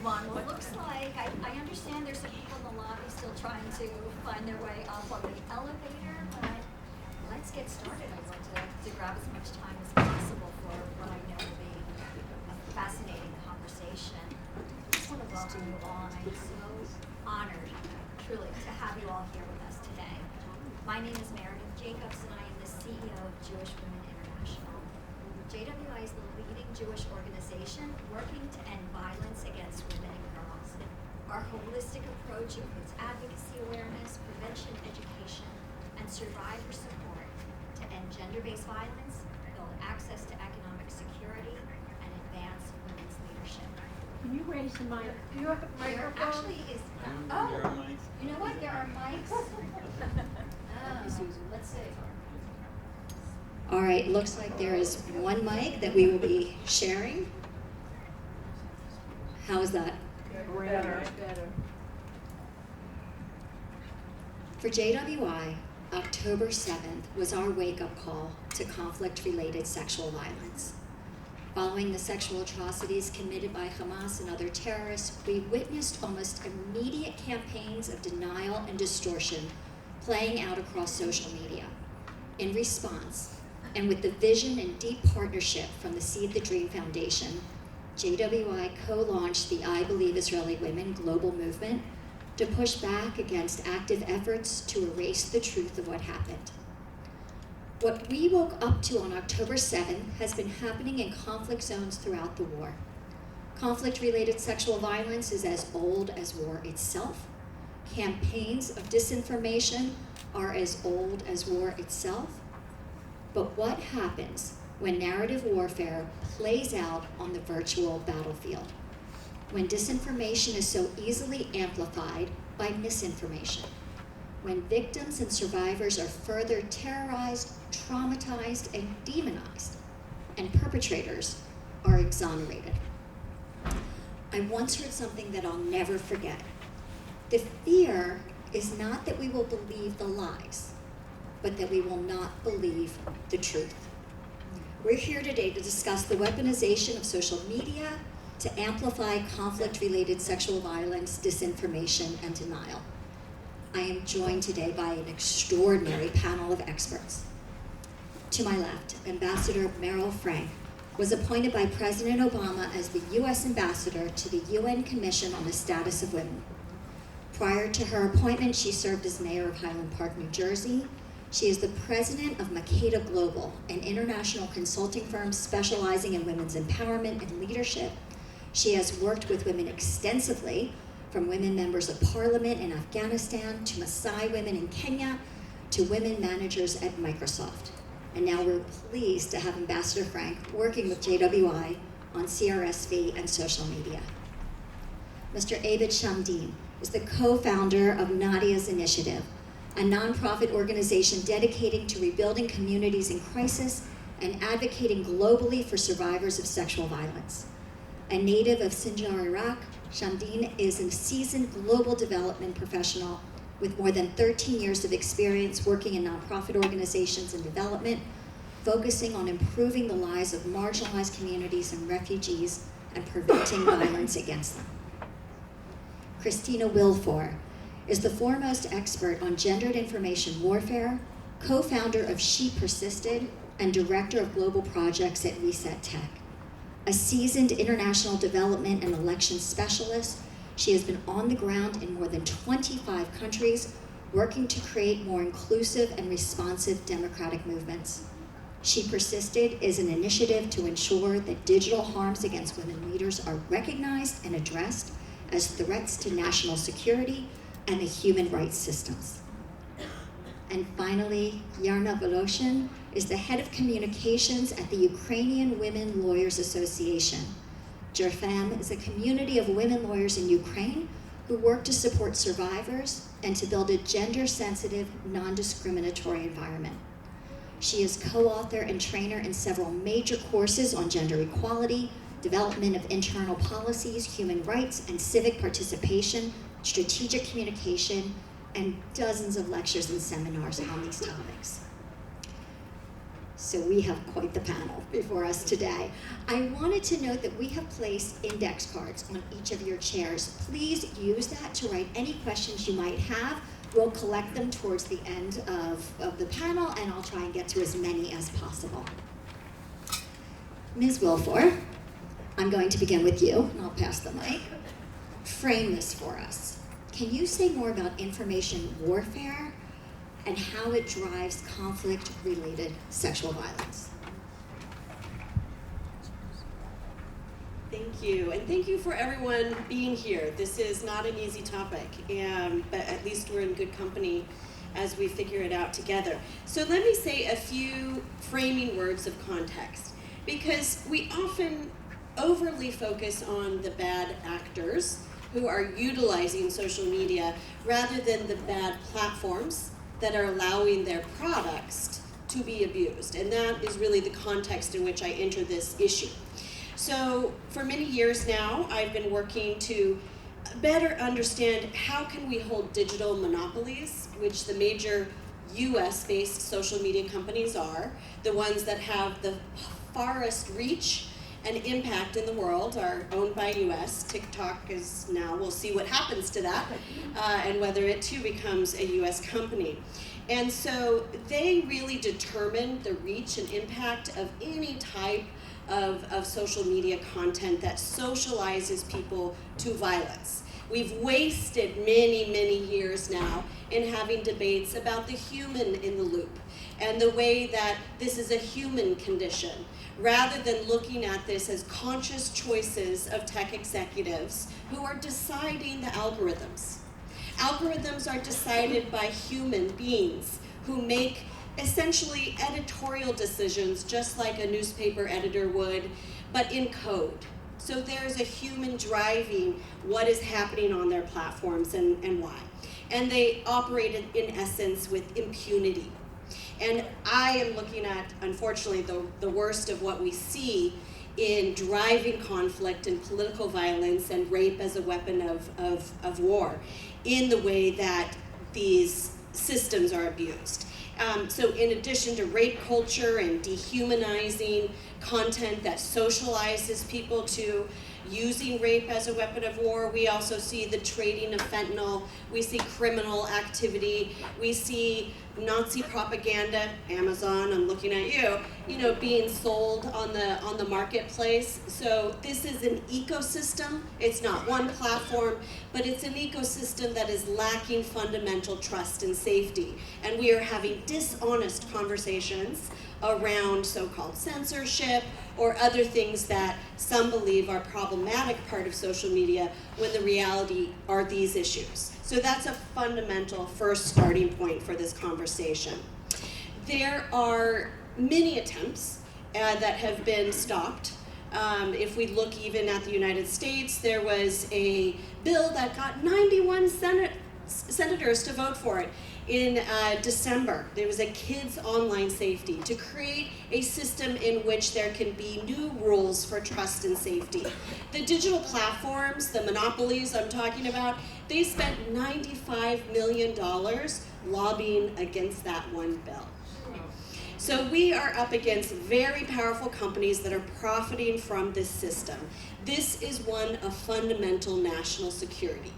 everyone. Well, it looks like, I understand there's some people in the lobby still trying to find their way up on the elevator, but let's get started. I'd like to grab as much time as possible for what I know will be a fascinating conversation. I just want to welcome you all, and I'm so honored, truly, to have you all here with us today. My name is Meredith Jacobs, and I am the CEO of Jewish Women International. JWI is the leading Jewish organization working to end violence against women and girls. Our holistic approach includes advocacy awareness, prevention education, and survivor support to end gender-based violence, build access to economic security, and advance women's leadership. Can you raise the mic? Do you have a There microphone? actually is, you know what, there are mics. Let's see. All right, looks like there is one mic that we will be sharing. How is that? Better. For JWI, October 7th was our wake-up call to conflict-related sexual violence. Following the sexual atrocities committed by Hamas and other terrorists, we witnessed almost immediate campaigns of denial and distortion playing out across social media. In response, and with the vision and deep partnership from the Seed the Dream Foundation, JWI co-launched the I Believe Israeli Women global movement to push back against active efforts to erase the truth of what happened. What we woke up to on October 7th has been happening in conflict zones throughout the war. Conflict-related sexual violence is as old as war itself. Campaigns of disinformation are as old as war itself. But what happens when narrative warfare plays out on the virtual battlefield? When disinformation is so easily amplified by misinformation? When victims and survivors are further terrorized, traumatized, and demonized, and perpetrators are exonerated? I once heard something that I'll never forget. The fear is not that we will believe the lies, but that we will not believe the truth. We're here today to discuss the weaponization of social media to amplify conflict-related sexual violence, disinformation, and denial. I am joined today by an extraordinary panel of experts. To my left, Ambassador Meryl Frank was appointed by President Obama as the U.S. Ambassador to the UN Commission on the Status of Women. Prior to her appointment, she served as mayor of Highland Park, New Jersey. She is the president of Makeda Global, an international consulting firm specializing in women's empowerment and leadership. She has worked with women extensively, from women members of parliament in Afghanistan to Maasai women in Kenya to women managers at Microsoft. And now we're pleased to have Ambassador Frank working with JWI on CRSV and social media. Mr. Abid Shamdeen is the co-founder of Nadia's Initiative, a nonprofit organization dedicated to rebuilding communities in crisis and advocating globally for survivors of sexual violence. A native of Sinjar, Iraq, Shamdeen is a seasoned global development professional with more than 13 years of experience working in nonprofit organizations and development, focusing on improving the lives of marginalized communities and refugees and preventing violence against them. Christina Wilfor is the foremost expert on gendered information warfare, co-founder of She Persisted, and director of global projects at Reset Tech. A seasoned international development and elections specialist, she has been on the ground in more than 25 countries, working to create more inclusive and responsive democratic movements. She Persisted is an initiative to ensure that digital harms against women leaders are recognized and addressed as threats to national security and the human rights systems. And finally, Yarna Voloshin is the head of communications at the Ukrainian Women Lawyers Association. JERFAM is a community of women lawyers in Ukraine who work to support survivors and to build a gender-sensitive, non-discriminatory environment. She is co-author and trainer in several major courses on gender equality, development of internal policies, human rights, and civic participation, strategic communication, and dozens of lectures and seminars on these topics. So we have quite the panel before us today. I wanted to note that we have placed index cards on each of your chairs. Please use that to write any questions you might have. We'll collect them towards the end of the panel, and I'll try and get to as many as possible. Ms. Wilfor, I'm going to begin with you, and I'll pass the mic. Frame this for us. Can you say more about information warfare and how it drives conflict-related sexual violence? Thank you, and thank you for everyone being here. This is not an easy topic, but at least we're in good company as we figure it out together. So let me say a few framing words of context, because we often overly focus on the bad actors who are utilizing social media rather than the bad platforms that are allowing their products to be abused. And that is really the context in which I enter this issue. So for many years now, I've been working to better understand how can we hold digital monopolies, which the major US-based social media companies are, the ones that have the farthest reach and impact in the world, are owned by US. TikTok is now, we'll see what happens to that, and whether it too becomes a US company. And so they really determine the reach and impact of any type of social media content that socializes people to violence. We've wasted many, many years now in having debates about the human in the loop and the way that this is a human condition, rather than looking at this as conscious choices of tech executives who are deciding the algorithms. Algorithms are decided by human beings who make essentially editorial decisions just like a newspaper editor would, but in code. So there's a human driving what is happening on their platforms and why. And they operate in essence with impunity. And I am looking at, unfortunately, the worst of what we see in driving conflict and political violence and rape as a weapon of war in the way that these systems are abused. So in addition to rape culture and dehumanizing content that socializes people to using rape as a weapon of war, we also see the trading of fentanyl, we see criminal activity, we see Nazi propaganda, Amazon, I'm looking at you, being sold on the marketplace. So this is an ecosystem. It's not one platform, but it's an ecosystem that is lacking fundamental trust and safety. And we are having dishonest conversations around so-called censorship or other things that some believe are problematic part of social media when the reality are these issues. So that's a fundamental first starting point for this conversation. There are many attempts that have been stopped. If we look even at the United States, there was a bill that got 91 senators to vote for it. In December, there was a kids' online safety to create a system in which there can be new rules for trust and safety. The digital platforms, the monopolies I'm talking about, they spent $95 million lobbying against that one bill. So we are up against very powerful companies that are profiting from this system. This is one of fundamental national security.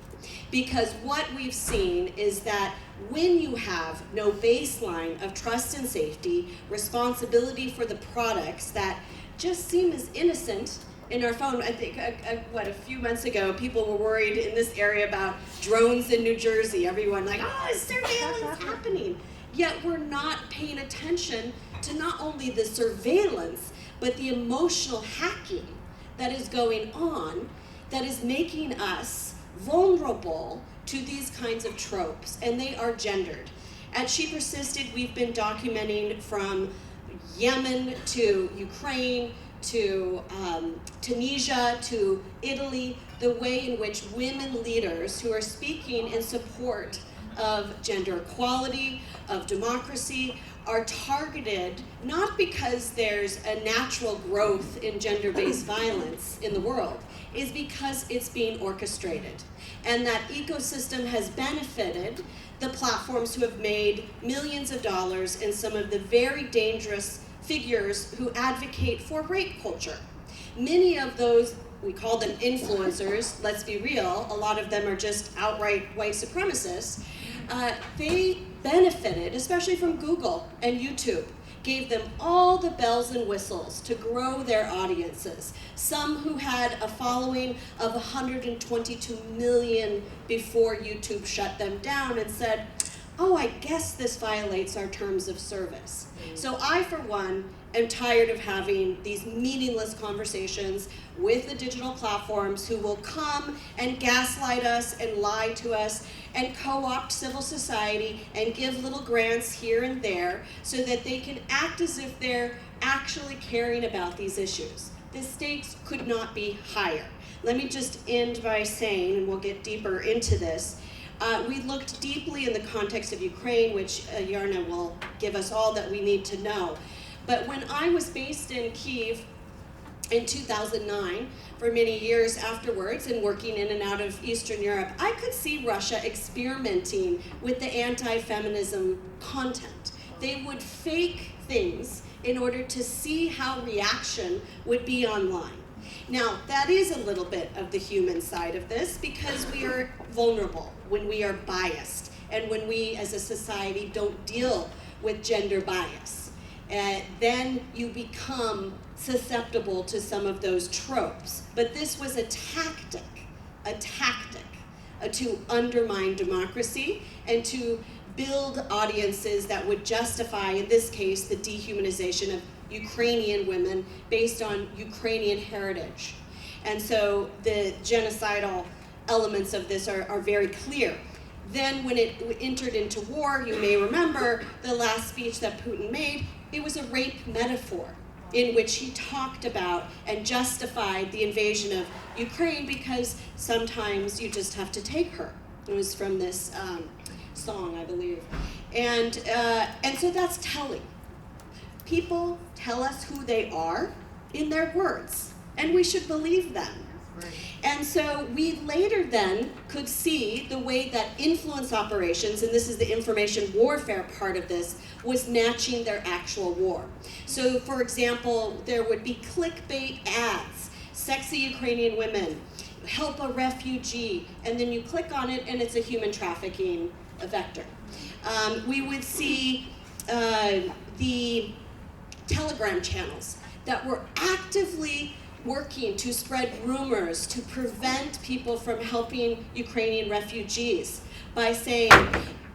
Because what we've seen is that when you have no baseline of trust and safety, responsibility for the products that just seem as innocent in our phone. I think, a few months ago, people were worried in this area about drones in New Jersey. Everyone like, oh, is surveillance happening? Yet we're not paying attention to not only the surveillance, but the emotional hacking that is going on that is making us vulnerable to these kinds of tropes, and they are gendered. At She Persisted, we've been documenting from Yemen to Ukraine to Tunisia to Italy, the way in which women leaders who are speaking in support of gender equality, of democracy, are targeted not because there's a natural growth in gender-based violence in the world, is because it's being orchestrated. And that ecosystem has benefited the platforms who have made millions of dollars in some of the very dangerous figures who advocate for rape culture. Many of those, we call them influencers, let's be real, a lot of them are just outright white supremacists. They benefited, especially from Google and YouTube, gave them all the bells and whistles to grow their audiences. Some who had a following of 122 million before YouTube shut them down and said, oh, I guess this violates our terms of service. So I, for one, am tired of having these meaningless conversations with the digital platforms who will come and gaslight us and lie to us and co-opt civil society and give little grants here and there so that they can act as if they're actually caring about these issues. The stakes could not be higher. Let me just end by saying, and we'll get deeper into this, we looked deeply in the context of Ukraine, which Yarna will give us all that we need to know. But when I was based in Kyiv in 2009, for many years afterwards, and working in and out of Eastern Europe, I could see Russia experimenting with the anti-feminism content. They would fake things in order to see how reaction would be online. Now, that is a little bit of the human side of this because we are vulnerable when we are biased and when we as a society don't deal with gender bias. Then you become susceptible to some of those tropes. But this was a tactic to undermine democracy and to build audiences that would justify, in this case, the dehumanization of Ukrainian women based on Ukrainian heritage. And so the genocidal elements of this are very clear. Then when it entered into war, you may remember the last speech that Putin made, it was a rape metaphor in which he talked about and justified the invasion of Ukraine because sometimes you just have to take her. It was from this song, I believe. And so that's telling. People tell us who they are in their words, and we should believe them. Right. And so we later then could see the way that influence operations, and this is the information warfare part of this, was matching their actual war. So for example, there would be clickbait ads, sexy Ukrainian women, help a refugee, and then you click on it and it's a human trafficking vector. We would see the Telegram channels that were actively working to spread rumors to prevent people from helping Ukrainian refugees by saying,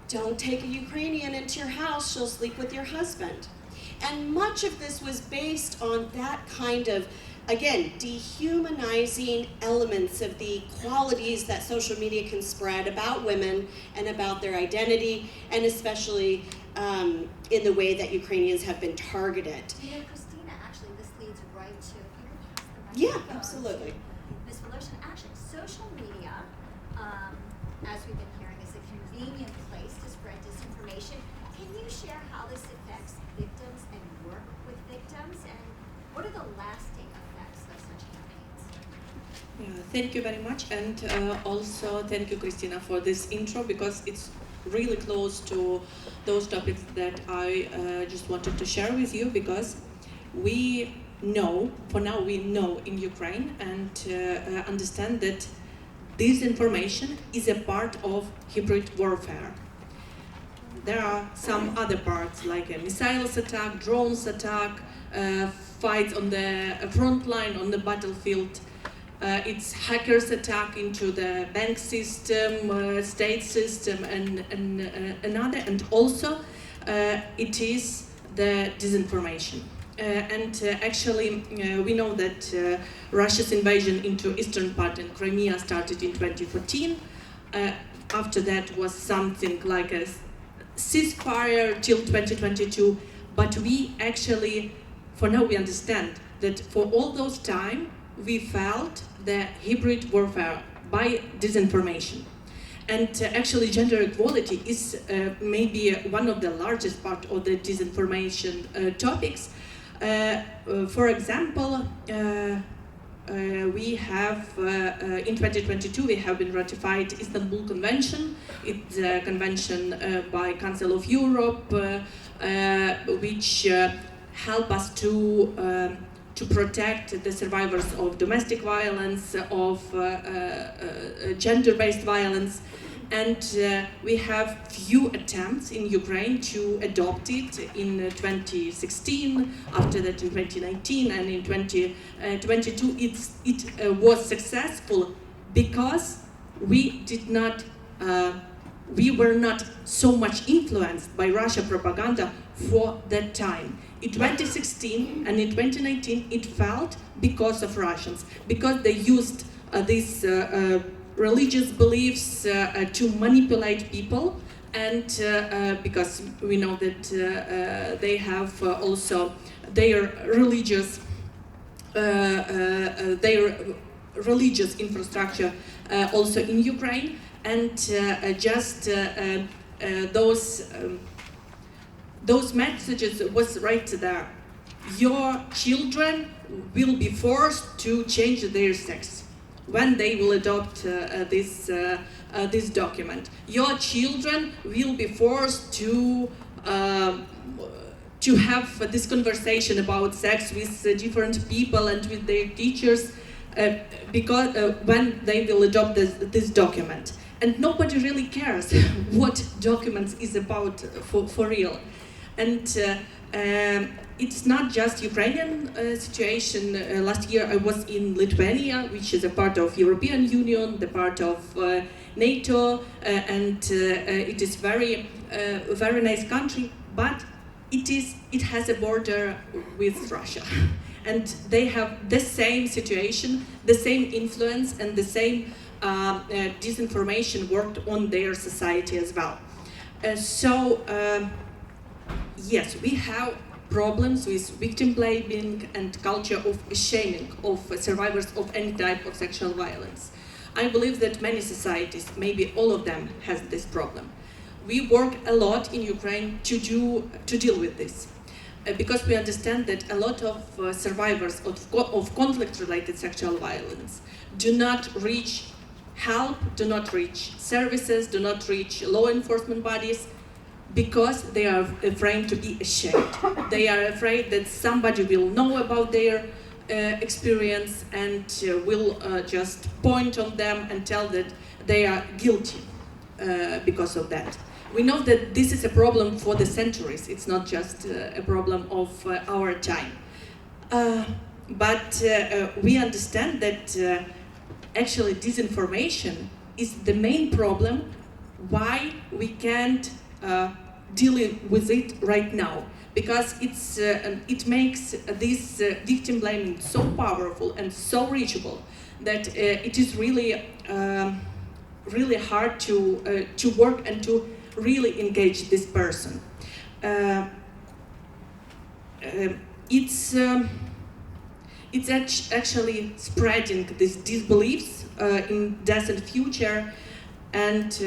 don't take a Ukrainian into your house, she'll sleep with your husband. And much of this was based on that kind of, again, dehumanizing elements of the qualities that social media can spread about women and about their identity, and especially in the way that Ukrainians have been targeted. You know, Christina, actually, this leads right to, if you could pass the Yeah, microphone absolutely. to Ms. Voloshin. Actually, social media, as we've been hearing, is a convenient place to spread disinformation. Can you share how this affects victims and work with victims, and what are the lasting effects of such campaigns? Thank you very much, and also thank you, Christina, for this intro, because it's really close to those topics that I just wanted to share with you, because we know, for now we know in Ukraine and understand that disinformation is a part of hybrid warfare. There are some other parts like a missiles attack, drones attack, fights on the front line on the battlefield. It's hackers attack into the bank system, state system, and another, and also it is the disinformation. Actually, we know that Russia's invasion into eastern part and Crimea started in 2014. After that was something like a ceasefire till 2022. But we actually, for now, we understand that for all those time, we felt the hybrid warfare by disinformation. And actually gender equality is maybe one of the largest part of the disinformation topics. For example, we have, in 2022, we have been ratified Istanbul Convention. It's a convention by Council of Europe, which help us to protect the survivors of domestic violence, of gender-based violence. And we have few attempts in Ukraine to adopt it in 2016, after that in 2019, and in 2022 it was successful because we were not so much influenced by Russia propaganda for that time. In 2016 and in 2019 it failed because of Russians, because they used these religious beliefs to manipulate people, and because we know that they have also their religious infrastructure also in Ukraine, and those messages was right there. Your children will be forced to change their sex when they will adopt this document. Your children will be forced to have this conversation about sex with different people and with their teachers, because when they will adopt this document. And nobody really cares what documents is about for real. And it's not just Ukrainian situation. Last year I was in Lithuania, which is a part of European Union, the part of NATO, and it is very nice country, but it has a border with Russia. And they have the same situation, the same influence, and the same disinformation worked on their society as well. Yes, we have problems with victim blaming and culture of shaming of survivors of any type of sexual violence. I believe that many societies, maybe all of them, has this problem. We work a lot in Ukraine to deal with this, because we understand that a lot of survivors of conflict-related sexual violence do not reach help, do not reach services, do not reach law enforcement bodies, because they are afraid to be ashamed. They are afraid that somebody will know about their experience and will just point on them and tell that they are guilty because of that. We know that this is a problem for the centuries. It's not just a problem of our time. But we understand that actually disinformation is the main problem why we can't deal with it right now, because it makes this victim blaming so powerful and so reachable that it is really hard to work and to really engage this person. It's actually spreading these disbeliefs in death and future, and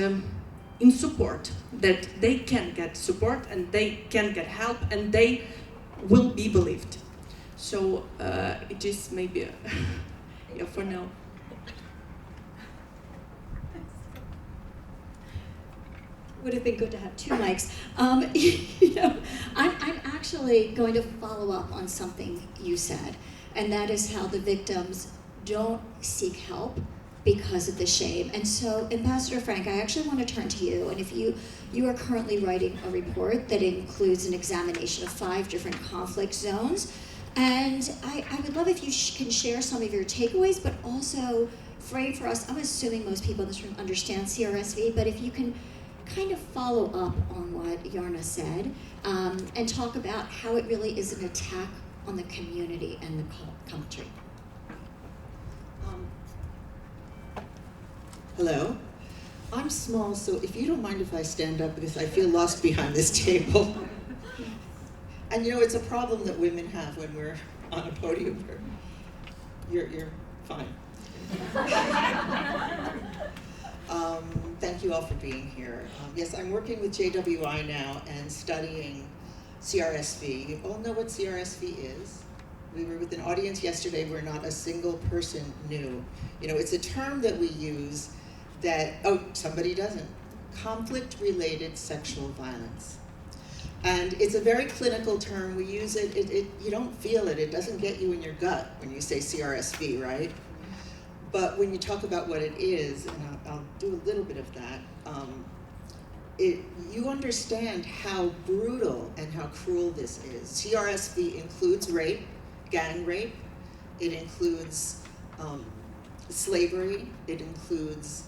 in support, that they can get support and they can get help and they will be believed. So it is maybe yeah, for now. Would have been good to have two mics. I'm actually going to follow up on something you said, and that is how the victims don't seek help because of the shame. And so, Ambassador Frank, I actually want to turn to you, and if you are currently writing a report that includes an examination of 5 different conflict zones, and I would love if you can share some of your takeaways, but also frame for us, I'm assuming most people in this room understand CRSV, but if you can kind of follow up on what Yarna said, and talk about how it really is an attack on the community and the country. Hello. I'm small, so if you don't mind if I stand up, because I feel lost behind this table. And it's a problem that women have when we're on a podium. You're fine. Thank you all for being here. Yes, I'm working with JWI now and studying CRSV. You all know what CRSV is? We were with an audience yesterday where not a single person knew. It's a term that we use that, somebody doesn't. Conflict-related sexual violence. And it's a very clinical term. We use it, you don't feel it. It doesn't get you in your gut when you say CRSV, right? But when you talk about what it is, and I'll do a little bit of that, you understand how brutal and how cruel this is. CRSV includes rape, gang rape. It includes slavery. It includes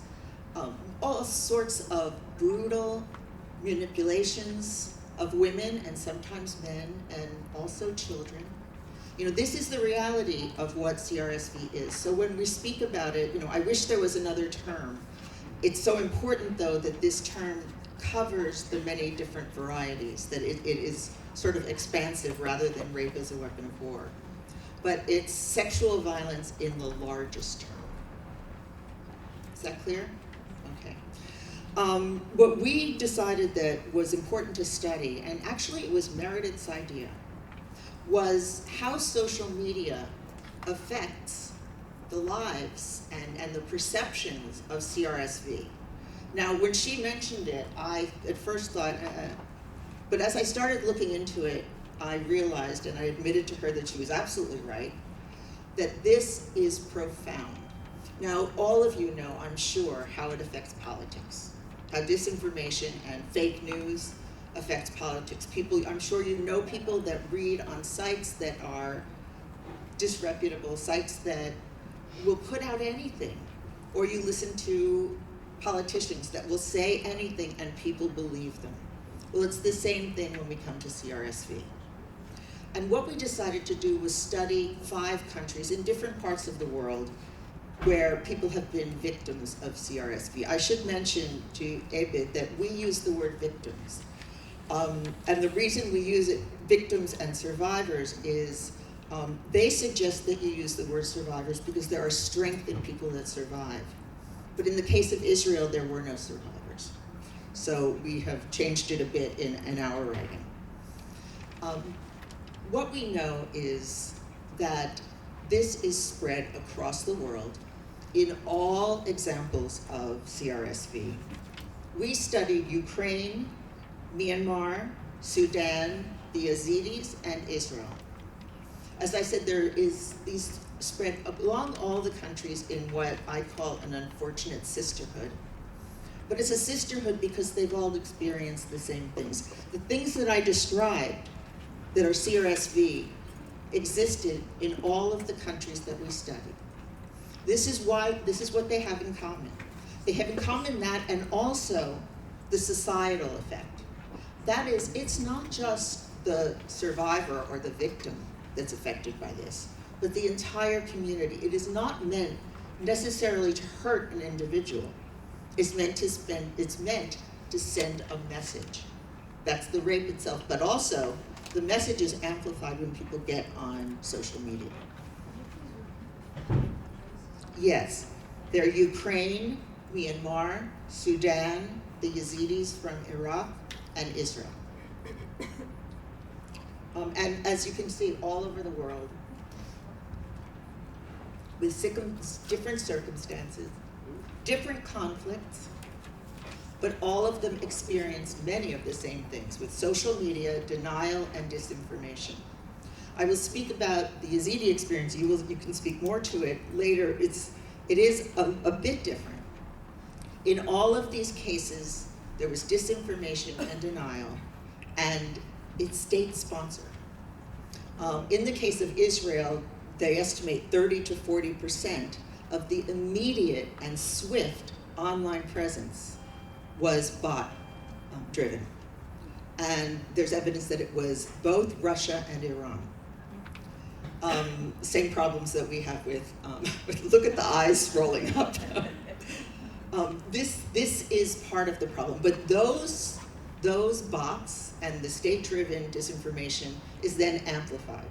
all sorts of brutal manipulations of women and sometimes men and also children. You know, this is the reality of what CRSV is. So when we speak about it, you know, I wish there was another term. It's so important, though, that this term covers the many different varieties, that it is sort of expansive rather than rape as a weapon of war. But it's sexual violence in the largest term. Is that clear? Okay. What we decided that was important to study, and actually it was Meredith's idea, was how social media affects the lives and the perceptions of CRSV. Now, when she mentioned it, I at first thought, but as I started looking into it, I realized, and I admitted to her that she was absolutely right, that this is profound. Now, all of you know, I'm sure, how it affects politics, how disinformation and fake news affects politics. People, I'm sure you know people that read on sites that are disreputable, sites that will put out anything, or you listen to politicians that will say anything and people believe them. Well, it's the same thing when we come to CRSV. And what we decided to do was study 5 countries in different parts of the world where people have been victims of CRSV. I should mention to Abid that we use the word victims. And the reason we use it, victims and survivors, is they suggest that you use the word survivors because there are strength in people that survive. But in the case of Israel, there were no survivors. So we have changed it a bit in our writing. What we know is that this is spread across the world in all examples of CRSV. We studied Ukraine, Myanmar, Sudan, the Yazidis, and Israel. As I said, there is these spread along all the countries in what I call an unfortunate sisterhood. But it's a sisterhood because they've all experienced the same things. The things that I described that are CRSV existed in all of the countries that we studied. This is what they have in common. They have in common that, and also the societal effect. That is, it's not just the survivor or the victim that's affected by this, but the entire community. It is not meant necessarily to hurt an individual. It's meant to send a message. That's the rape itself, but also the message is amplified when people get on social media. Yes, they're Ukraine, Myanmar, Sudan, the Yazidis from Iraq, and Israel. And as you can see, all over the world, with different circumstances, different conflicts, but all of them experience many of the same things with social media, denial, and disinformation. I will speak about the Yazidi experience. You can speak more to it later. It is a bit different. In all of these cases, there was disinformation and denial, and it's state-sponsored. In the case of Israel, they estimate 30 to 40% of the immediate and swift online presence was bot-driven. And there's evidence that it was both Russia and Iran. Same problems that we have with look at the eyes scrolling up. This is part of the problem. But those bots and the state-driven disinformation is then amplified.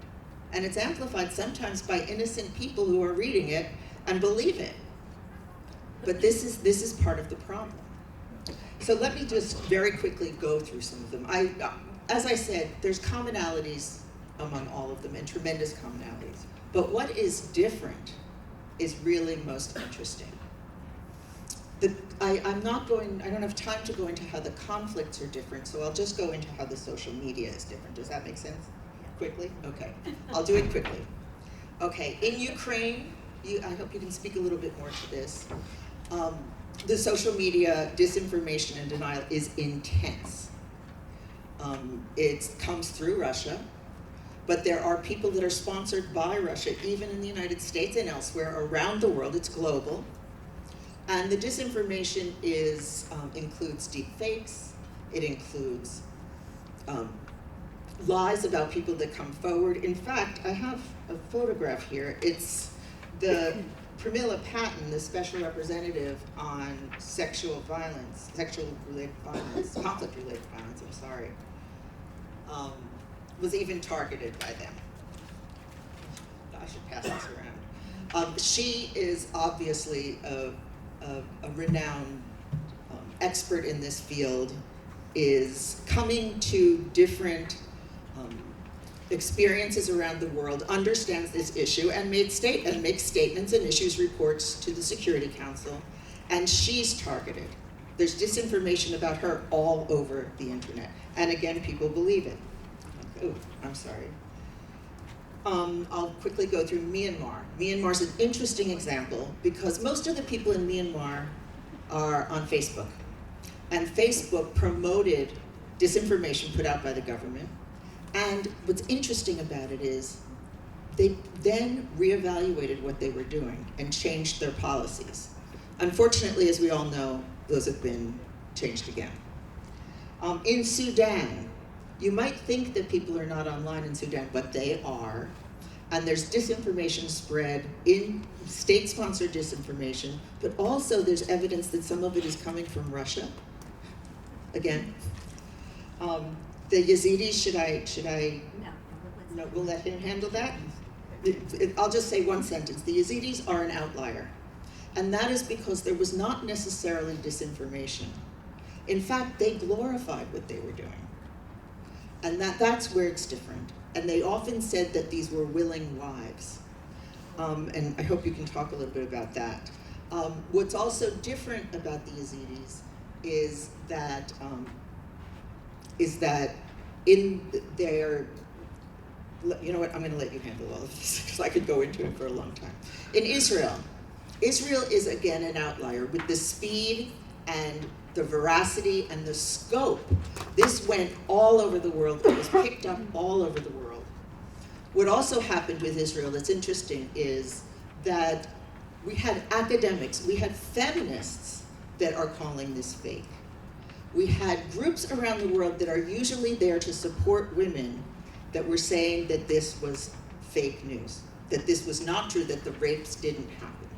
And it's amplified sometimes by innocent people who are reading it and believe it. But this is part of the problem. So let me just very quickly go through some of them. As I said, there's commonalities among all of them, and tremendous commonalities. But what is different is really most interesting. I don't have time to go into how the conflicts are different, so I'll just go into how the social media is different. Does that make sense? Quickly? Okay. I'll do it quickly. Okay, in Ukraine, I hope you can speak a little bit more to this. The social media disinformation and denial is intense. It comes through Russia, but there are people that are sponsored by Russia, even in the United States and elsewhere around the world. It's global. And the disinformation includes deep fakes, it includes lies about people that come forward. In fact, I have a photograph here. It's the Pramila Patton, the special representative on sexual-related violence, conflict-related violence, I'm sorry, was even targeted by them. I should pass this around. She is obviously a renowned expert in this field, is coming to different experiences around the world, understands this issue, and makes statements and issues reports to the Security Council, and she's targeted. There's disinformation about her all over the internet, and again, people believe it. Oh, I'm sorry. I'll quickly go through Myanmar. Myanmar is an interesting example because most of the people in Myanmar are on Facebook. And Facebook promoted disinformation put out by the government. And what's interesting about it is they then reevaluated what they were doing and changed their policies. Unfortunately, as we all know, those have been changed again. In Sudan, you might think that people are not online in Sudan, but they are. And there's disinformation spread in state-sponsored disinformation, but also there's evidence that some of it is coming from Russia. Again, the Yazidis, should I? No, we'll let him handle that. I'll just say one sentence. The Yazidis are an outlier. And that is because there was not necessarily disinformation. In fact, they glorified what they were doing. And that's where it's different. And they often said that these were willing wives. And I hope you can talk a little bit about that. What's also different about the Yazidis is that in their, you know what, I'm gonna let you handle all of this because I could go into it for a long time. In Israel is again an outlier with the speed and the veracity and the scope. This went all over the world. It was picked up all over the world. What also happened with Israel that's interesting is that we had academics, we had feminists that are calling this fake. We had groups around the world that are usually there to support women that were saying that this was fake news, that this was not true, that the rapes didn't happen.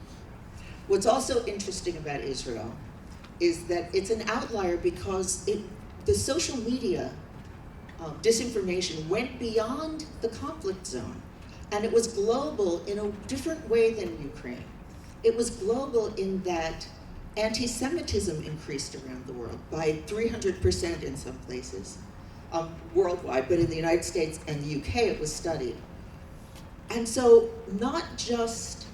What's also interesting about Israel is that it's an outlier because the social media disinformation went beyond the conflict zone, and it was global in a different way than Ukraine. It was global in that anti-Semitism increased around the world by 300% in some places, worldwide, but in the United States and the UK it was studied. And so not just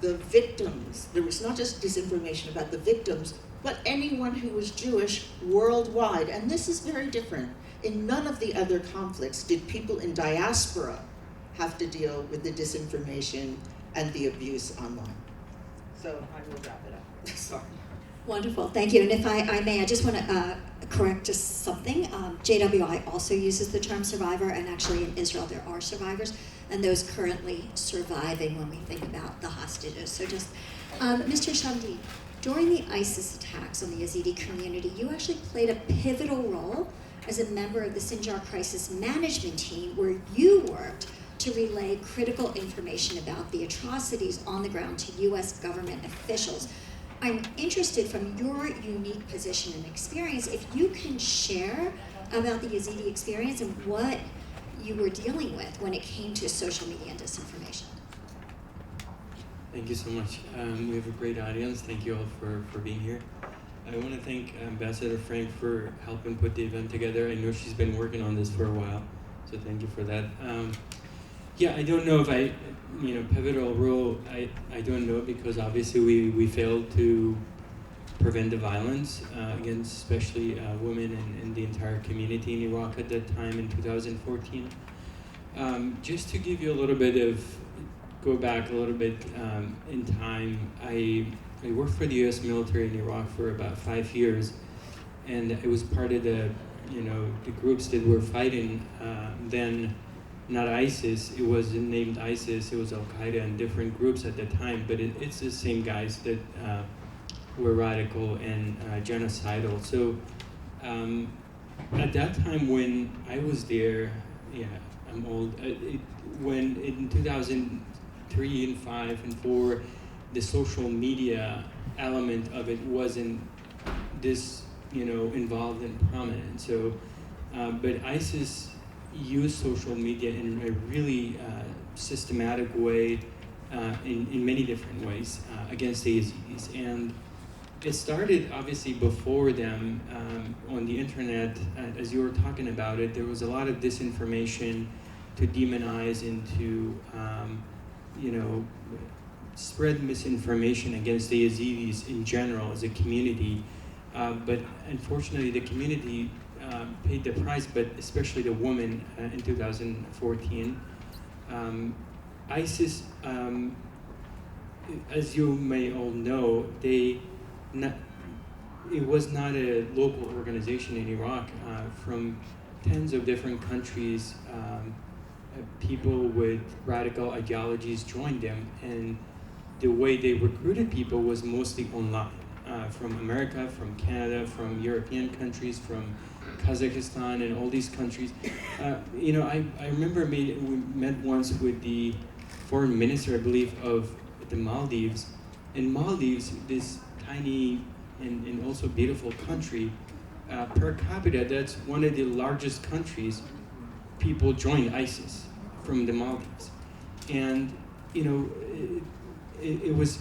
the victims, there was not just disinformation about the victims, but anyone who was Jewish worldwide. And this is very different. In none of the other conflicts did people in diaspora have to deal with the disinformation and the abuse online. So I will wrap it up. Sorry. Wonderful, thank you. And if I may, I just want to correct just something. JWI also uses the term survivor, and actually in Israel there are survivors, and those currently surviving when we think about the hostages. So just, Mr. Shamdi, during the ISIS attacks on the Yazidi community, you actually played a pivotal role as a member of the Sinjar Crisis Management Team, where you worked to relay critical information about the atrocities on the ground to U.S. government officials. I'm interested, from your unique position and experience, if you can share about the Yazidi experience and what you were dealing with when it came to social media and disinformation. Thank you so much. We have a great audience. Thank you all for being here. I want to thank Ambassador Frank for helping put the event together. I know she's been working on this for a while, so thank you for that. Yeah, I don't know if pivotal role, I don't know, because obviously we failed to prevent the violence against especially women and the entire community in Iraq at that time in 2014. Just to give you a little bit of, go back a little bit in time, I worked for the U.S. military in Iraq for about 5 years, and it was part of the, the groups that were fighting then, not ISIS, it wasn't named ISIS, it was Al-Qaeda and different groups at the time, but it's the same guys that were radical and genocidal. So at that time when I was there, yeah, I'm old, when in 2003 and 5 and 4, the social media element of it wasn't this, involved and prominent. So, but ISIS used social media in a really systematic way, in many different ways against the Yazidis. And it started obviously before them on the internet. As you were talking about it, there was a lot of disinformation to demonize and to, spread misinformation against the Yazidis in general as a community. But unfortunately, the community paid the price, but especially the women in 2014. ISIS, as you may all know, it was not a local organization in Iraq. From tens of different countries, people with radical ideologies joined them, and the way they recruited people was mostly online. From America, from Canada, from European countries, from Kazakhstan, and all these countries. I remember we met once with the foreign minister, I believe, of the Maldives. In Maldives, this tiny and also beautiful country, per capita, that's one of the largest countries. People joined ISIS from the Maldives, and it was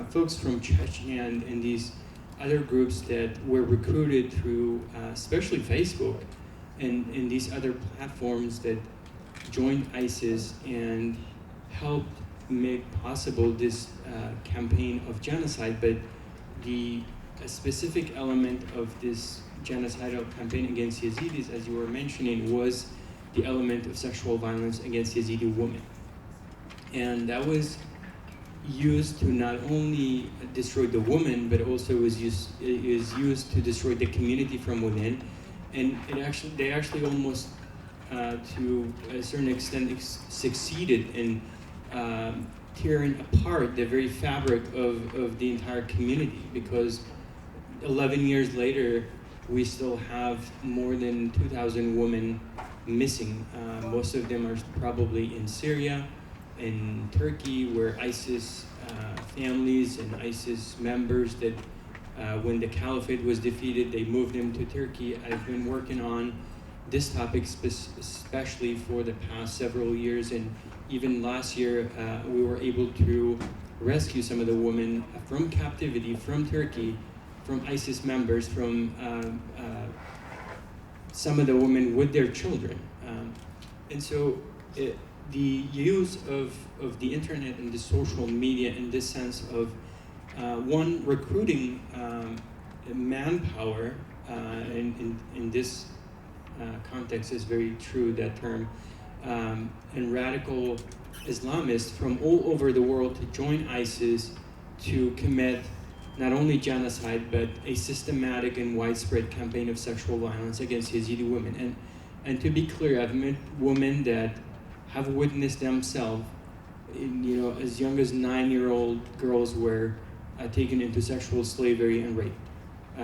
folks from Chechnya and these other groups that were recruited through, especially Facebook, and these other platforms that joined ISIS and helped make possible this campaign of genocide. But a specific element of this genocidal campaign against Yazidis, as you were mentioning, was the element of sexual violence against Yazidi women. And that was used to not only destroy the woman, but also is used to destroy the community from within. And they actually almost, to a certain extent, succeeded in tearing apart the very fabric of the entire community, because 11 years later, we still have more than 2,000 women missing. Most of them are probably in Syria, in Turkey, where ISIS families and ISIS members that when the caliphate was defeated, they moved them to Turkey. I've been working on this topic especially for the past several years, and even last year we were able to rescue some of the women from captivity, from Turkey, from ISIS members, from some of the women with their children. And so the use of the internet and the social media in this sense of one, recruiting manpower, in this context is very true, that term, and radical Islamists from all over the world to join ISIS to commit not only genocide, but a systematic and widespread campaign of sexual violence against Yazidi women. And to be clear, I've met women that have witnessed themselves, as young as 9-year-old girls were taken into sexual slavery and raped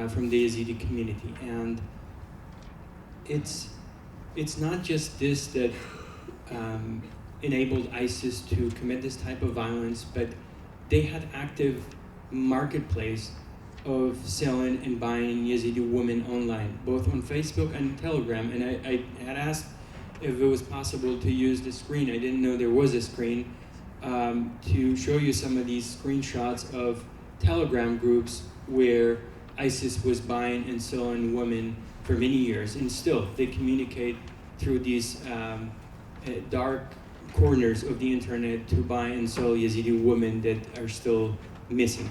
from the Yazidi community. And it's not just this that enabled ISIS to commit this type of violence, but they had active marketplace of selling and buying Yazidi women online, both on Facebook and Telegram. And I had asked if it was possible to use the screen. I didn't know there was a screen, to show you some of these screenshots of Telegram groups where ISIS was buying and selling women for many years, and still they communicate through these dark corners of the internet to buy and sell Yazidi women that are still missing.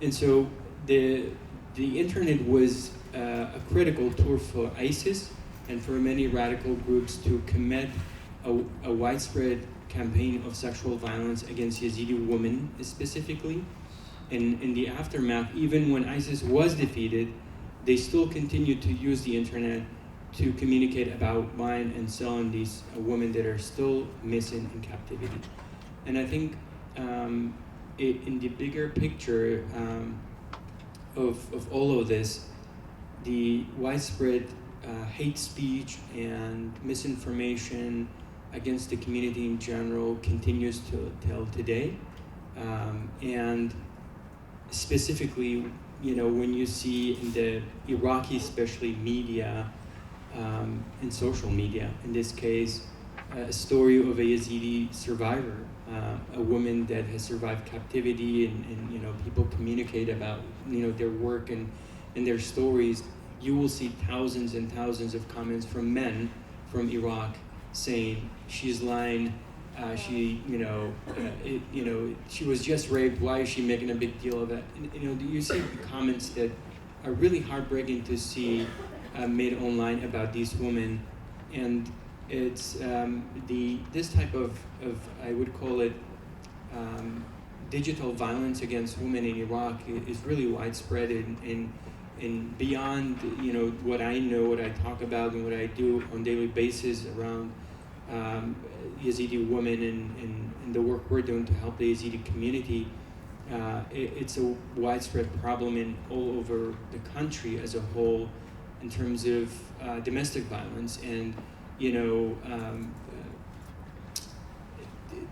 And so the the internet was a critical tool for ISIS and for many radical groups to commit a widespread campaign of sexual violence against Yazidi women specifically. And in the aftermath, even when ISIS was defeated, they still continued to use the internet to communicate about, find, and sell on these women that are still missing in captivity. And I think in the bigger picture of all of this, the widespread hate speech and misinformation against the community in general continues till today. And specifically, when you see in the Iraqi, especially media, and social media, in this case, a story of a Yazidi survivor, a woman that has survived captivity, and people communicate about their work and their stories, you will see thousands and thousands of comments from men from Iraq saying she's lying, she was just raped. Why is she making a big deal of it? And, you see comments that are really heartbreaking to see made online about these women, and it's this type of I would call it digital violence against women in Iraq is really widespread and beyond what I know, what I talk about, and what I do on a daily basis around Yazidi women and the work we're doing to help the Yazidi community. It's a widespread problem in all over the country as a whole in terms of domestic violence and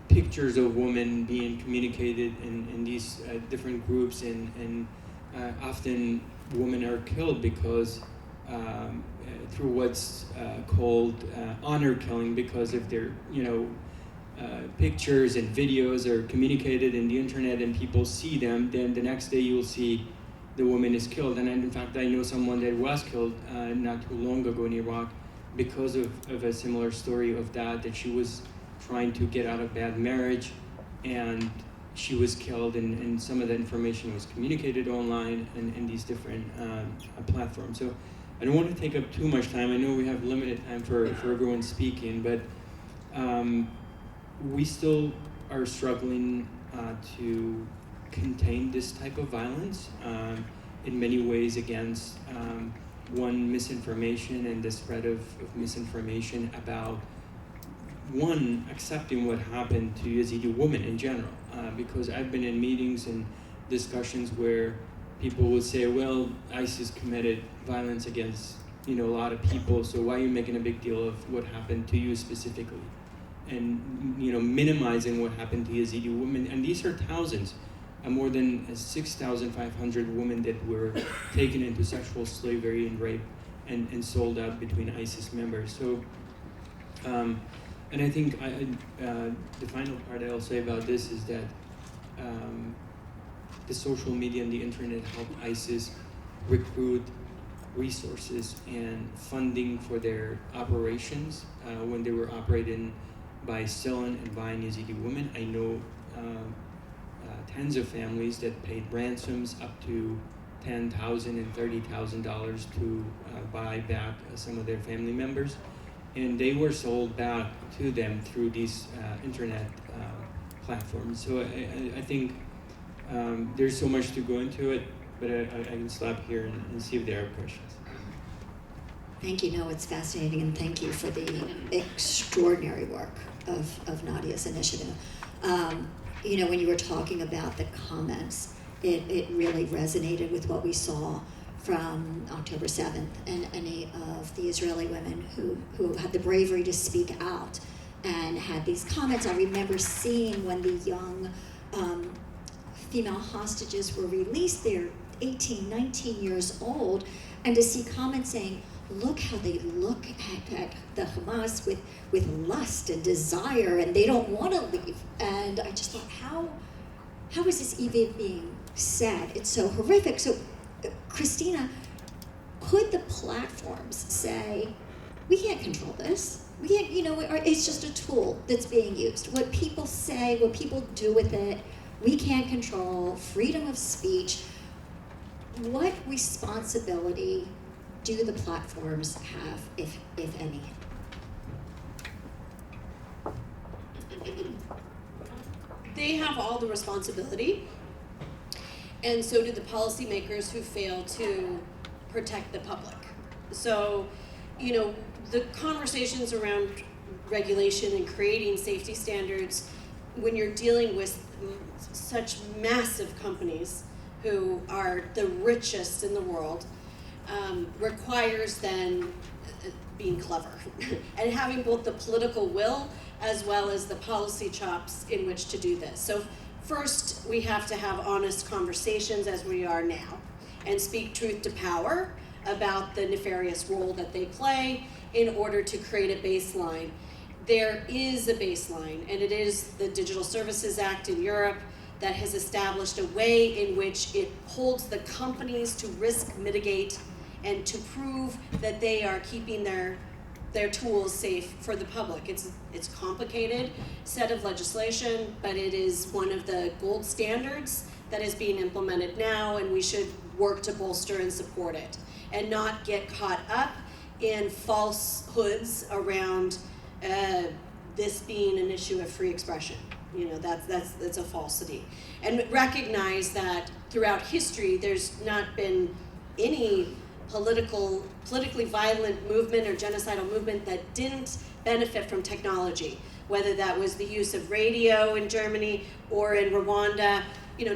pictures of women being communicated in these different groups, and often women are killed because through what's called honor killing, because if their pictures and videos are communicated in the internet and people see them, then the next day you'll see the woman is killed. And in fact, I know someone that was killed not too long ago in Iraq because of a similar story of that she was trying to get out of bad marriage and she was killed, and some of the information was communicated online and in these different platforms. So I don't want to take up too much time. I know we have limited time for everyone speaking, but we still are struggling to contain this type of violence in many ways against one, misinformation and the spread of misinformation about accepting what happened to Yazidi women in general. Because I've been in meetings and discussions where people would say, well, ISIS committed violence against a lot of people, so why are you making a big deal of what happened to you specifically? And minimizing what happened to Yazidi women. And these are thousands, more than 6,500 women that were taken into sexual slavery and rape and sold out between ISIS members. So, and I think the final part I'll say about this is that the social media and the internet helped ISIS recruit resources and funding for their operations when they were operating by selling and buying Yazidi women. I know tens of families that paid ransoms up to $10,000 and $30,000 to buy back some of their family members, and they were sold back to them through these internet platforms. So I think there's so much to go into it, but I can stop here and see if there are questions. Thank you. No, it's fascinating, and thank you for the extraordinary work of Nadia's initiative. When you were talking about the comments, it really resonated with what we saw from October 7th and any of the Israeli women who had the bravery to speak out and had these comments. I remember seeing when the young female hostages were released, they're 18, 19 years old, and to see comments saying, look how they look at the Hamas with lust and desire, and they don't want to leave. And I just thought, how is this even being said? It's so horrific. So, Christina, could the platforms say, we can't control this? We can't, it's just a tool that's being used. What people say, what people do with it, we can't control. Freedom of speech. what responsibility do the platforms have, if any? They have all the responsibility, and so do the policymakers who fail to protect the public. So, the conversations around regulation and creating safety standards, when you're dealing with such massive companies who are the richest in the world, requires then being clever and having both the political will as well as the policy chops in which to do this. So first, we have to have honest conversations as we are now and speak truth to power about the nefarious role that they play in order to create a baseline. There is a baseline, and it is the Digital Services Act in Europe that has established a way in which it holds the companies to risk mitigate and to prove that they are keeping their tools safe for the public. It's a complicated set of legislation, but it is one of the gold standards that is being implemented now, and we should work to bolster and support it and not get caught up in falsehoods around this being an issue of free expression. That's a falsity. And recognize that throughout history, there's not been any politically violent movement or genocidal movement that didn't benefit from technology, whether that was the use of radio in Germany or in Rwanda.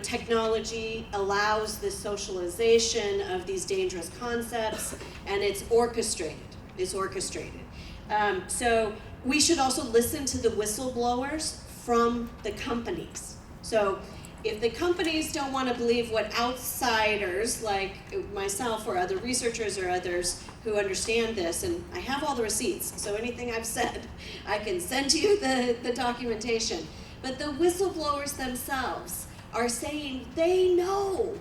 Technology allows the socialization of these dangerous concepts, and it's orchestrated. So we should also listen to the whistleblowers from the companies. So if the companies don't want to believe what outsiders like myself or other researchers or others who understand this, and I have all the receipts, so anything I've said, I can send to you the documentation. But the whistleblowers themselves are saying they know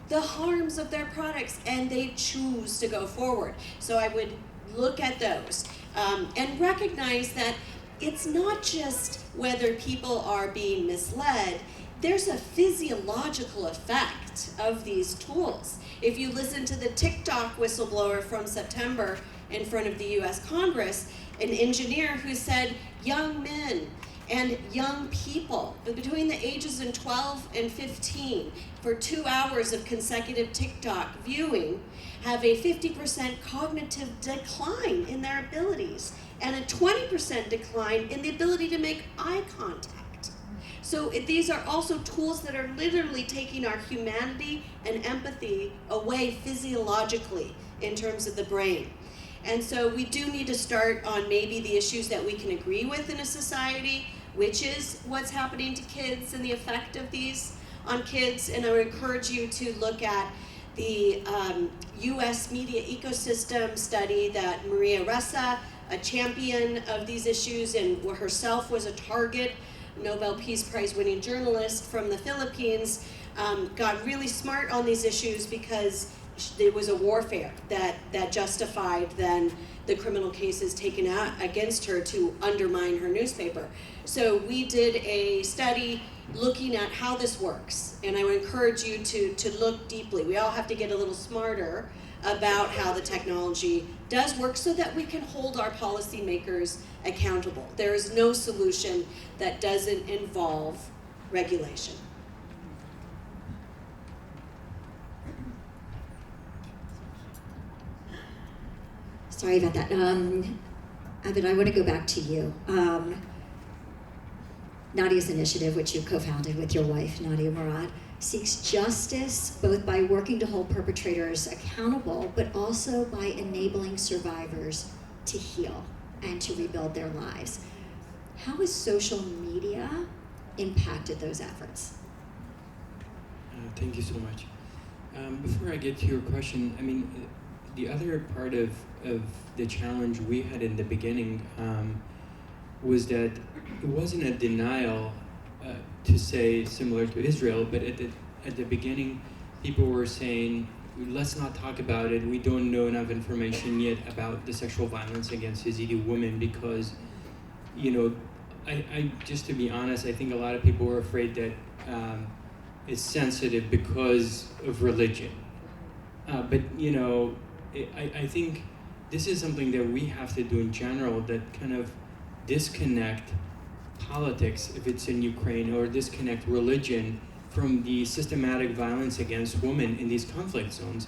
the harms of their products and they choose to go forward. So I would look at those and recognize that it's not just whether people are being misled. There's a physiological effect of these tools. If you listen to the TikTok whistleblower from September in front of the US Congress, an engineer who said young men and young people between the ages of 12 and 15 for 2 hours of consecutive TikTok viewing have a 50% cognitive decline in their abilities and a 20% decline in the ability to make eye contact. So these are also tools that are literally taking our humanity and empathy away physiologically in terms of the brain. And so we do need to start on maybe the issues that we can agree with in a society, which is what's happening to kids and the effect of these on kids. And I would encourage you to look at the US media ecosystem study that Maria Ressa, a champion of these issues and herself was a target Nobel Peace Prize winning journalist from the Philippines, got really smart on these issues because there was a warfare that justified then the criminal cases taken out against her to undermine her newspaper. So we did a study looking at how this works, and I would encourage you to look deeply. We all have to get a little smarter about how the technology does work so that we can hold our policymakers accountable. There is no solution that doesn't involve regulation. Sorry about that. Abid, I want to go back to you. Nadia's initiative, which you co-founded with your wife, Nadia Murad, seeks justice both by working to hold perpetrators accountable, but also by enabling survivors to heal and to rebuild their lives. How has social media impacted those efforts? Thank you so much. Before I get to your question, I mean, the other part of the challenge we had in the beginning was that it wasn't a denial to say similar to Israel, but at the beginning, people were saying, let's not talk about it. We don't know enough information yet about the sexual violence against Yazidi women because, I just to be honest, I think a lot of people were afraid that it's sensitive because of religion. But you know, I think this is something that we have to do in general, that kind of disconnect politics, if it's in Ukraine, or disconnect religion from the systematic violence against women in these conflict zones.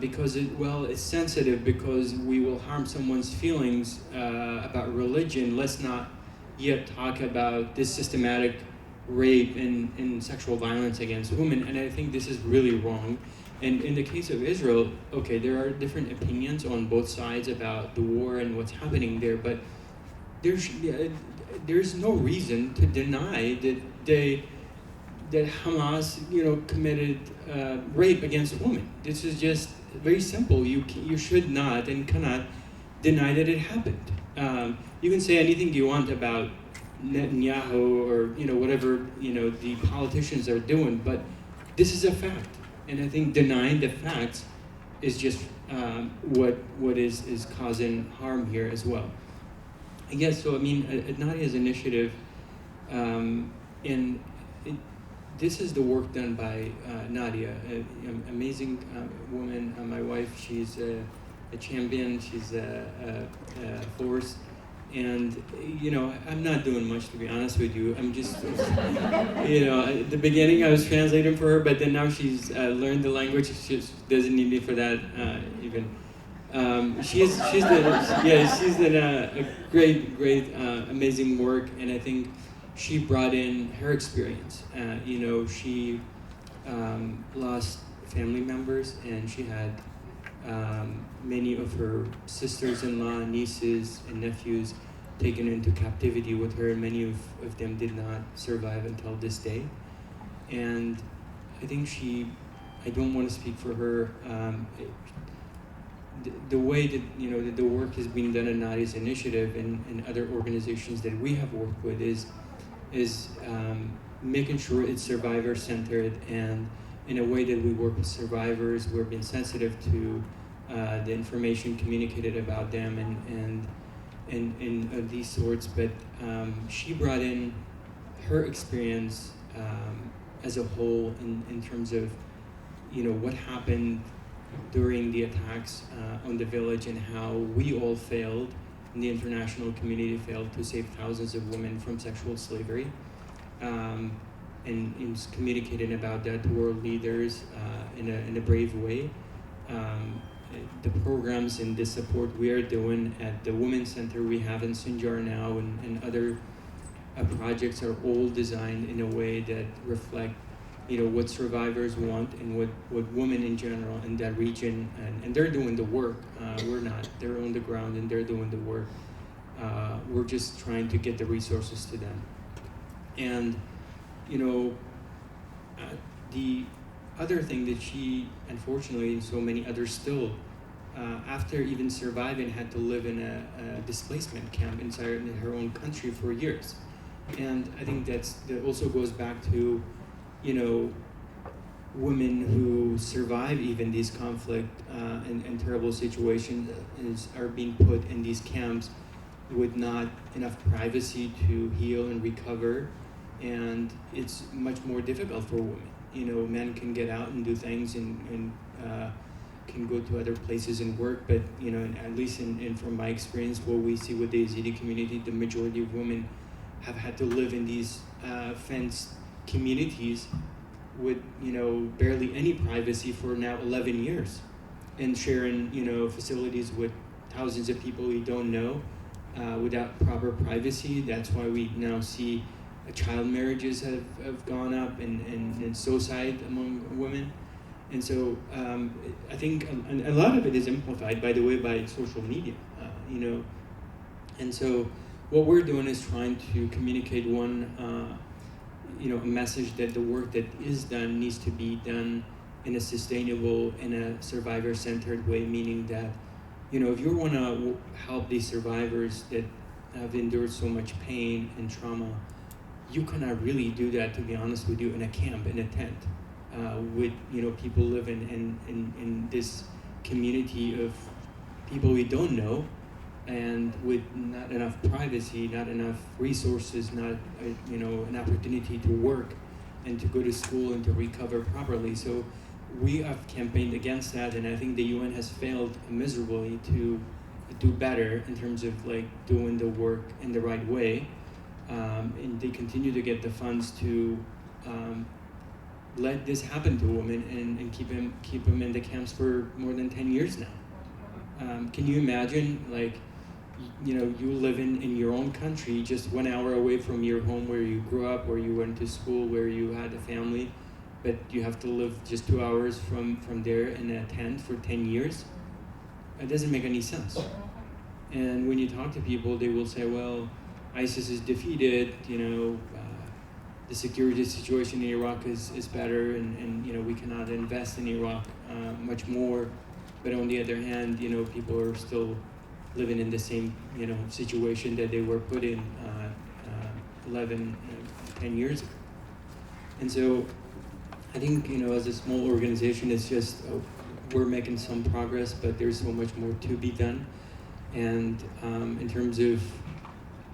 Because it's sensitive, because we will harm someone's feelings about religion. Let's not yet talk about this systematic rape and sexual violence against women. And I think this is really wrong. And in the case of Israel, okay, there are different opinions on both sides about the war and what's happening there, but there's no reason to deny that Hamas, committed rape against women. This is just very simple. You should not and cannot deny that it happened. You can say anything you want about Netanyahu or whatever the politicians are doing, but this is a fact, and I think denying the facts is just what is causing harm here as well. Yes, so I mean, at Nadia's initiative, this is the work done by Nadia, an amazing woman. My wife, she's a champion. She's a force. And I'm not doing much, to be honest with you. I'm just, at the beginning I was translating for her, but then now she's learned the language. She just doesn't need me for that even. She's done a great, amazing work, and I think she brought in her experience. She lost family members, and she had many of her sisters-in-law, nieces, and nephews taken into captivity with her, and many of them did not survive until this day. And I think I don't want to speak for her, the way that the work has been done in Nadia's initiative and other organizations that we have worked with is making sure it's survivor-centered, and in a way that we work with survivors, we're being sensitive to the information communicated about them and these sorts. But she brought in her experience as a whole in terms of what happened during the attacks on the village, and how we all failed, and the international community failed to save thousands of women from sexual slavery. And communicating about that to world leaders in a brave way. The programs and the support we are doing at the Women's Center we have in Sinjar now, and other projects are all designed in a way that reflect what survivors want and what women in general in that region, and they're doing the work. We're not. They're on the ground and they're doing the work. We're just trying to get the resources to them. And the other thing that she, unfortunately, and so many others still, after even surviving, had to live in a displacement camp inside her own country for years. And I think that also goes back to women who survive even these conflict and terrible situations are being put in these camps with not enough privacy to heal and recover, and it's much more difficult for women. Men can get out and do things and can go to other places and work, but at least from my experience, what we see with the Yazidi community, the majority of women have had to live in these fenced communities with barely any privacy for now 11 years, and sharing facilities with thousands of people you don't know without proper privacy. That's why we now see child marriages have gone up and suicide among women. And so I think a lot of it is amplified, by the way, by social media, And so what we're doing is trying to communicate a message that the work that is done needs to be done in a sustainable, in a survivor-centered way, meaning that, if you want to help these survivors that have endured so much pain and trauma, you cannot really do that, to be honest with you, in a camp, in a tent, with people living in this community of people we don't know, and with not enough privacy, not enough resources, not an opportunity to work and to go to school and to recover properly. So we have campaigned against that, and I think the UN has failed miserably to do better in terms of like doing the work in the right way, and they continue to get the funds to let this happen to women and keep them in the camps for more than 10 years now. Can you imagine, like, you live in your own country, just 1 hour away from your home where you grew up, where you went to school, where you had a family, but you have to live just 2 hours from there in a tent for 10 years? It doesn't make any sense. And when you talk to people, they will say, well, ISIS is defeated, the security situation in Iraq is better, and we cannot invest in Iraq much more. But on the other hand, people are still living in the same situation that they were put in 10 years ago. And so I think as a small organization, it's just we're making some progress, but there's so much more to be done. And in terms of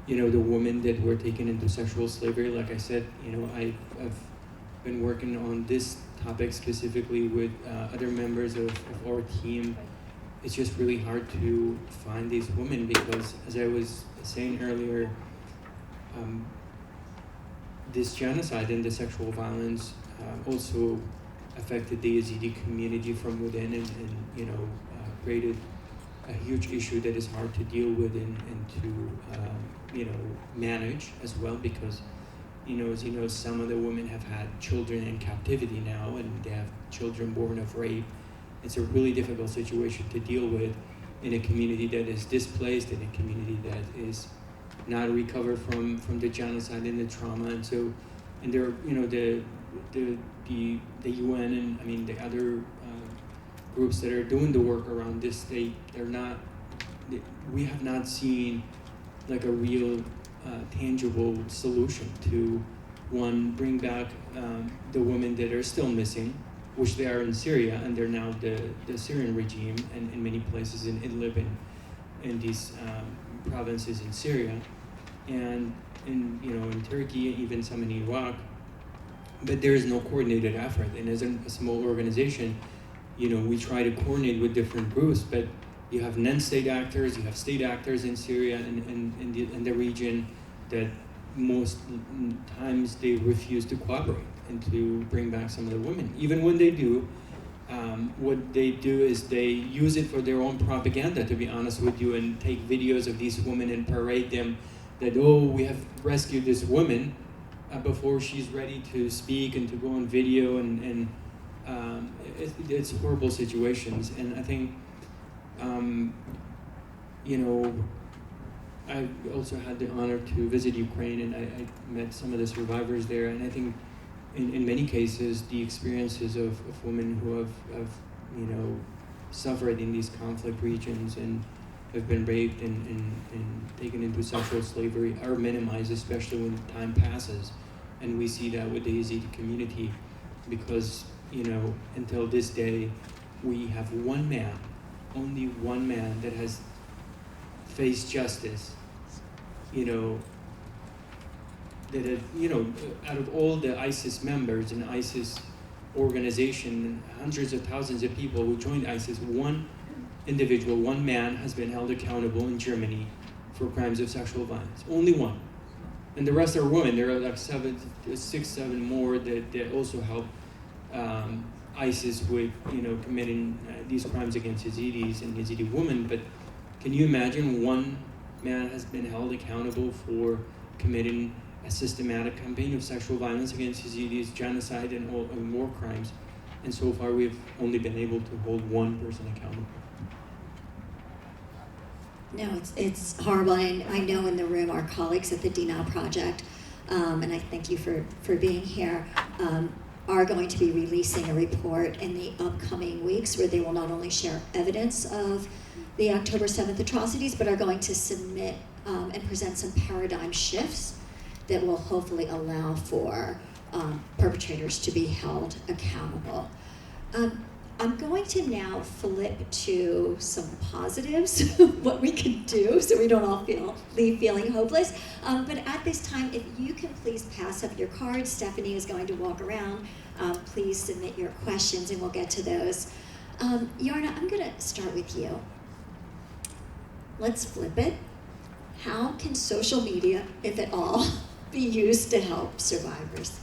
the women that were taken into sexual slavery, like I said, I've been working on this topic specifically with other members of our team. It's just really hard to find these women because, as I was saying earlier, this genocide and the sexual violence also affected the Yazidi community from within, and created a huge issue that is hard to deal with and to manage as well, because as some of the women have had children in captivity now, and they have children born of rape. It's a really difficult situation to deal with in a community that is displaced, in a community that is not recovered from the genocide and the trauma. And so, and there, the UN and the other groups that are doing the work around this, we have not seen like a real tangible solution to, one, bring back the women that are still missing, which they are in Syria, and they're now the Syrian regime, and in many places in Idlib and in these provinces in Syria, and in Turkey, even some in Iraq. But there is no coordinated effort, and as a small organization, we try to coordinate with different groups, but you have non-state actors, you have state actors in Syria and in the region that most times they refuse to cooperate and to bring back some of the women. Even when they do, what they do is they use it for their own propaganda, to be honest with you, and take videos of these women and parade them that, we have rescued this woman before she's ready to speak and to go on video, and it's horrible situations. And I think, I also had the honor to visit Ukraine, and I met some of the survivors there, and I think in many cases the experiences of women who have suffered in these conflict regions and have been raped and taken into sexual slavery are minimized, especially when time passes. And we see that with the Yazidi community, because until this day we have one man, only one man, that has faced justice, that out of all the ISIS members and ISIS organization, hundreds of thousands of people who joined ISIS, one individual, one man has been held accountable in Germany for crimes of sexual violence. Only one. And the rest are women. There are like 6, 7 more that also help ISIS with committing these crimes against Yazidis and Yazidi women. But can you imagine one man has been held accountable for committing a systematic campaign of sexual violence against Yazidis, genocide, and war crimes, and so far we've only been able to hold one person accountable? No, it's horrible. And I know in the room our colleagues at the DNOW Project, and I thank you for being here, are going to be releasing a report in the upcoming weeks where they will not only share evidence of the October 7th atrocities, but are going to submit and present some paradigm shifts that will hopefully allow for perpetrators to be held accountable. I'm going to now flip to some positives, what we can do so we don't all leave feeling hopeless. But at this time, if you can please pass up your cards, Stephanie is going to walk around. Please submit your questions and we'll get to those. Yarna, I'm going to start with you. Let's flip it. How can social media, if at all, be used to help survivors?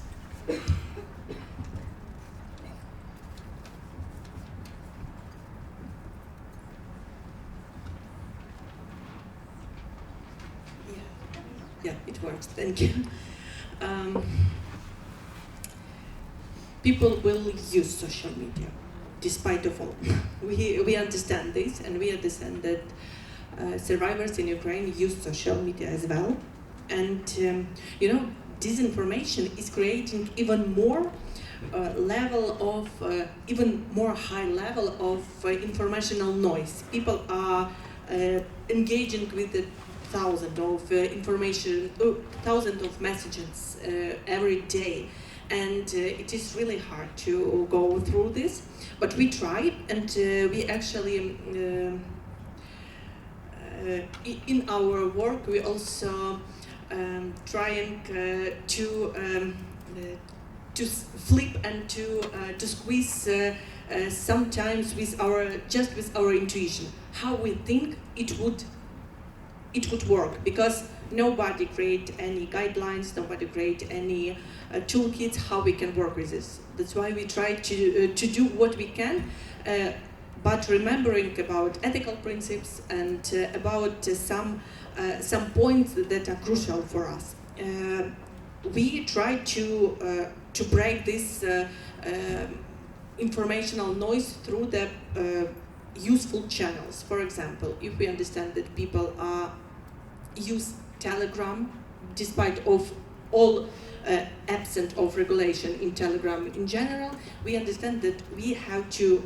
Yeah, it works. Thank you. People will use social media, despite of all. We understand this, and we understand that survivors in Ukraine use social media as well. And disinformation is creating even more even more high level of informational noise. People are engaging with the thousands of messages every day, and it is really hard to go through this. But we try, and we actually in our work we also trying to flip and to squeeze sometimes with our intuition, how we think it would work, because nobody create any guidelines, nobody create any toolkits how we can work with this. That's why we try to do what we can, but remembering about ethical principles and about some points that are crucial for us. We try to break this informational noise through the useful channels. For example, if we understand that people use Telegram, despite of all absent of regulation in Telegram in general, we understand that we have to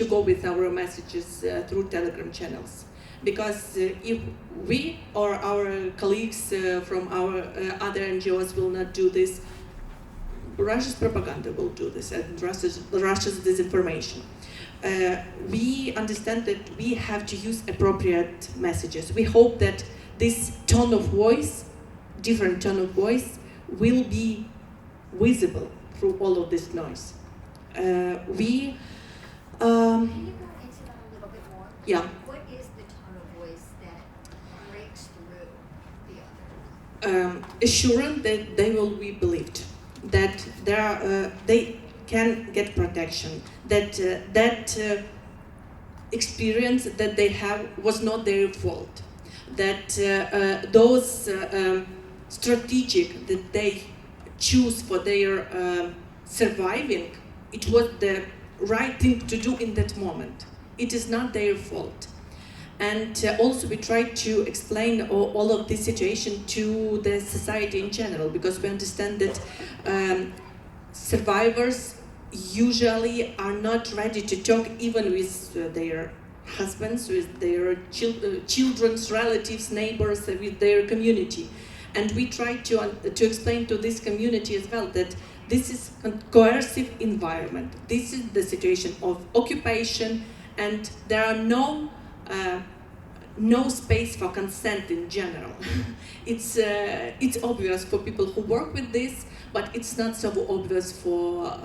go with our messages through Telegram channels. Because if we or our colleagues from our other NGOs will not do this, Russia's propaganda will do this, and Russia's disinformation. We understand that we have to use appropriate messages. We hope that this tone of voice, different tone of voice, will be visible through all of this noise. Can you go into that a little bit more? Yeah. What is the tone of voice that breaks through the others? Assurance that they will be believed, that they can get protection, that experience that they have was not their fault, that those strategic that they choose for their surviving, it was the right thing to do in that moment. It is not their fault. And also we try to explain all of this situation to the society in general, because we understand that survivors usually are not ready to talk even with their husbands, with their children's relatives, neighbors, with their community. And we try to explain to this community as well that this is a coercive environment. This is the situation of occupation, and there are no space for consent in general. It's obvious for people who work with this, but it's not so obvious for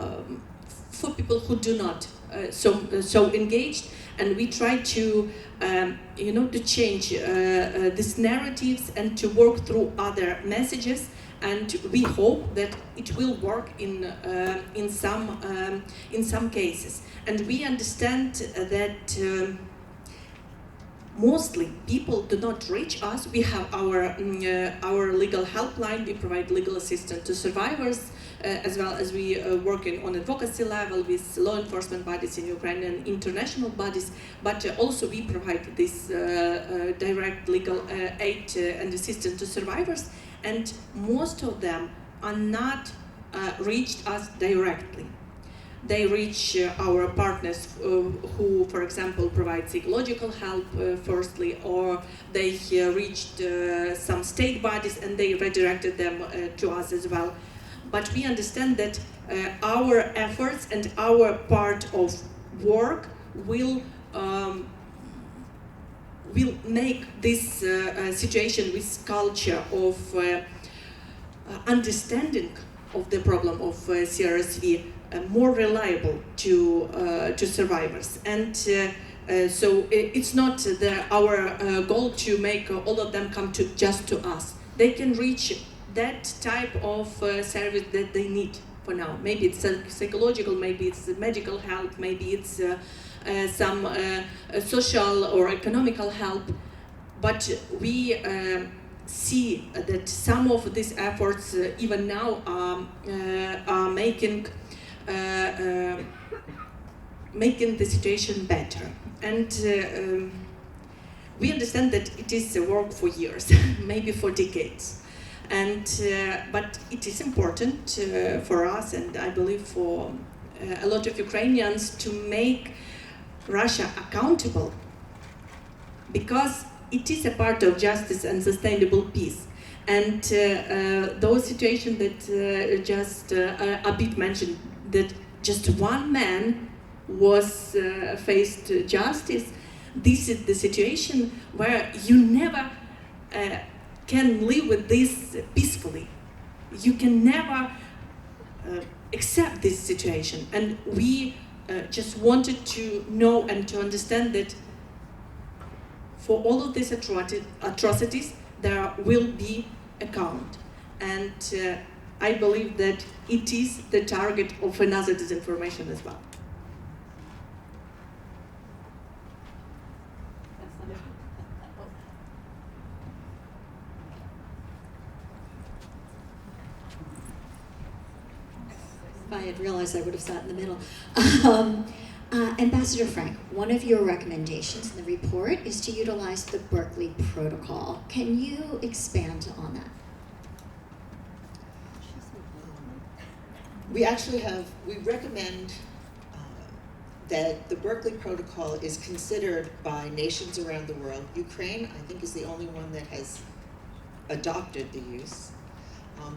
people who do not so engaged. And we try to to change these narratives and to work through other messages. And we hope that it will work in some cases. And we understand that mostly people do not reach us. We have our legal helpline. We provide legal assistance to survivors, as well as we working on advocacy level with law enforcement bodies in Ukraine and international bodies. But also we provide this direct legal aid and assistance to survivors. And most of them are not reached us directly. They reach our partners who, for example, provide psychological help firstly, or they reached some state bodies and they redirected them to us as well. But we understand that our efforts and our part of work will make this situation, this culture of understanding of the problem of CRSV more reliable to survivors. And so it's not our goal to make all of them come just to us. They can reach that type of service that they need for now. Maybe it's psychological, maybe it's medical help, maybe it's some social or economical help. But we see that some of these efforts even now are making the situation better. And we understand that it is a work for years, maybe for decades. And but it is important for us, and I believe for a lot of Ukrainians, to make Russia accountable, because it is a part of justice and sustainable peace. And those situations that just Abid mentioned, that just one man was faced justice, this is the situation where you never can live with this peacefully. You can never accept this situation. And we just wanted to know and to understand that for all of these atrocities, there will be account. And I believe that it is the target of another disinformation as well. If I had realized, I would have sat in the middle. Ambassador Frank, one of your recommendations in the report is to utilize the Berkeley Protocol. Can you expand on that? We recommend that the Berkeley Protocol is considered by nations around the world. Ukraine, I think, is the only one that has adopted the use.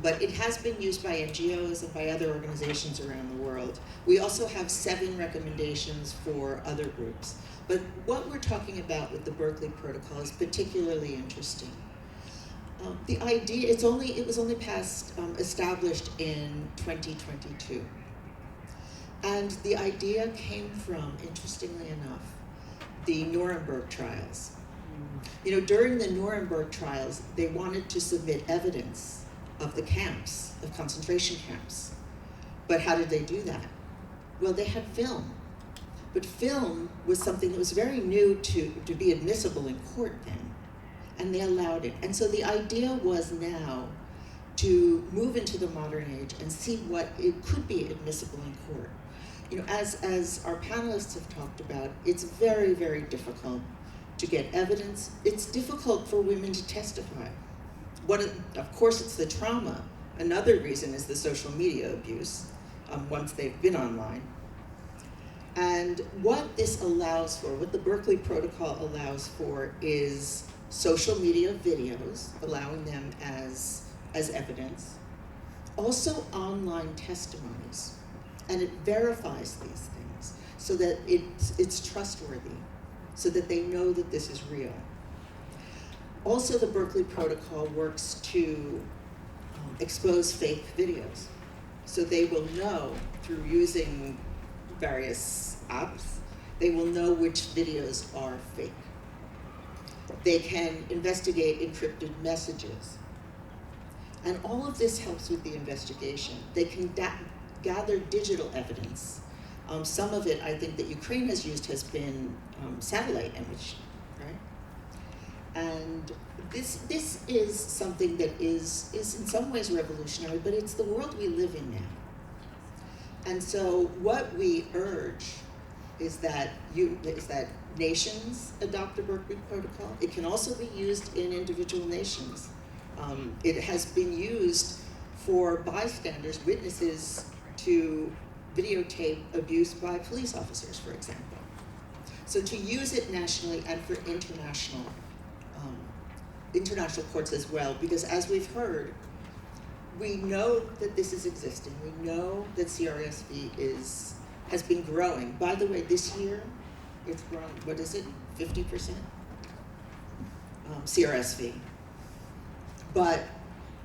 But it has been used by NGOs and by other organizations around the world. We also have 7 recommendations for other groups. But what we're talking about with the Berkeley Protocol is particularly interesting. The idea, it was only established in 2022. And the idea came from, interestingly enough, the Nuremberg trials. You know, during the Nuremberg trials, they wanted to submit evidence of the camps, of concentration camps. But how did they do that? Well, they had film. But film was something that was very new to be admissible in court then. And they allowed it. And so the idea was now to move into the modern age and see what it could be admissible in court. You know, as our panelists have talked about, it's very, very difficult to get evidence. It's difficult for women to testify. Of course, it's the trauma. Another reason is the social media abuse once they've been online. And what this allows for, what the Berkeley Protocol allows for, is social media videos, allowing them as evidence. Also online testimonies. And it verifies these things so that it's trustworthy, so that they know that this is real. Also, the Berkeley Protocol works to expose fake videos. So they will know, through using various apps, they will know which videos are fake. They can investigate encrypted messages. And all of this helps with the investigation. They can gather digital evidence. Some of it, I think, that Ukraine has used has been satellite image, right? And this is something that is in some ways revolutionary, but it's the world we live in now. And so what we urge is that nations adopt the Berkeley Protocol. It can also be used in individual nations. It has been used for bystanders, witnesses to videotape abuse by police officers, for example. So to use it nationally and for international courts as well, because as we've heard, we know that this is existing. We know that CRSV is has been growing. By the way, this year, it's grown, what is it, 50%? CRSV. But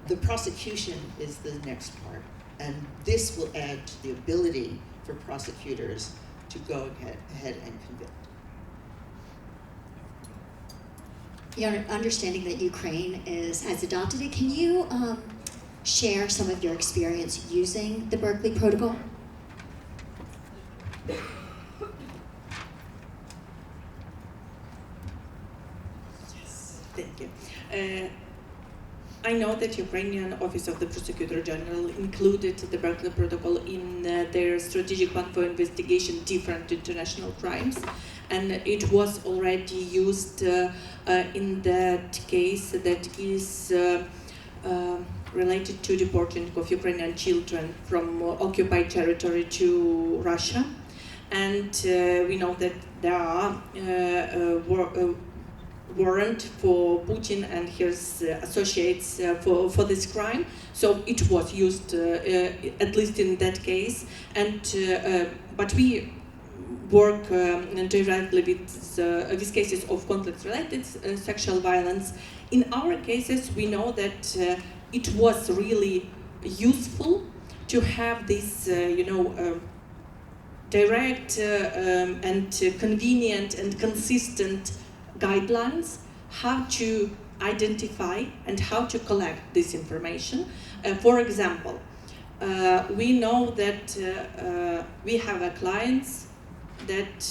the prosecution is the next part. And this will add to the ability for prosecutors to go ahead and convict. Your understanding that Ukraine has adopted it, can you share some of your experience using the Berkeley Protocol? Thank you. I know that Ukrainian Office of the Prosecutor General included the Berkeley Protocol in their strategic plan for investigation different international crimes, and it was already used in that case that is related to deporting of Ukrainian children from occupied territory to Russia. And we know that there are warrant for Putin and his associates for this crime. So it was used, at least in that case. And but we work directly with cases of conflict-related sexual violence. In our cases, we know that it was really useful to have this, direct and convenient and consistent guidelines how to identify and how to collect this information. For example, we know that we have clients that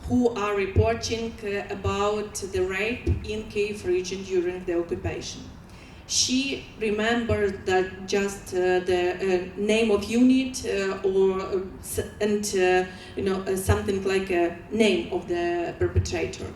who are reporting about the rape in Kyiv region during the occupation. She remembered that just the name of unit something like a name of the perpetrator.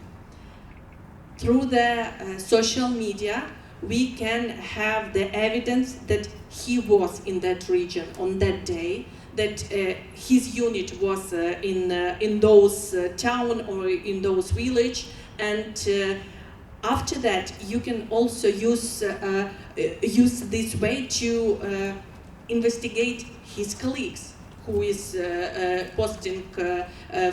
Through the social media, we can have the evidence that he was in that region on that day, that his unit was in those town or in those village, and after that, you can also use this way to investigate his colleagues who is posting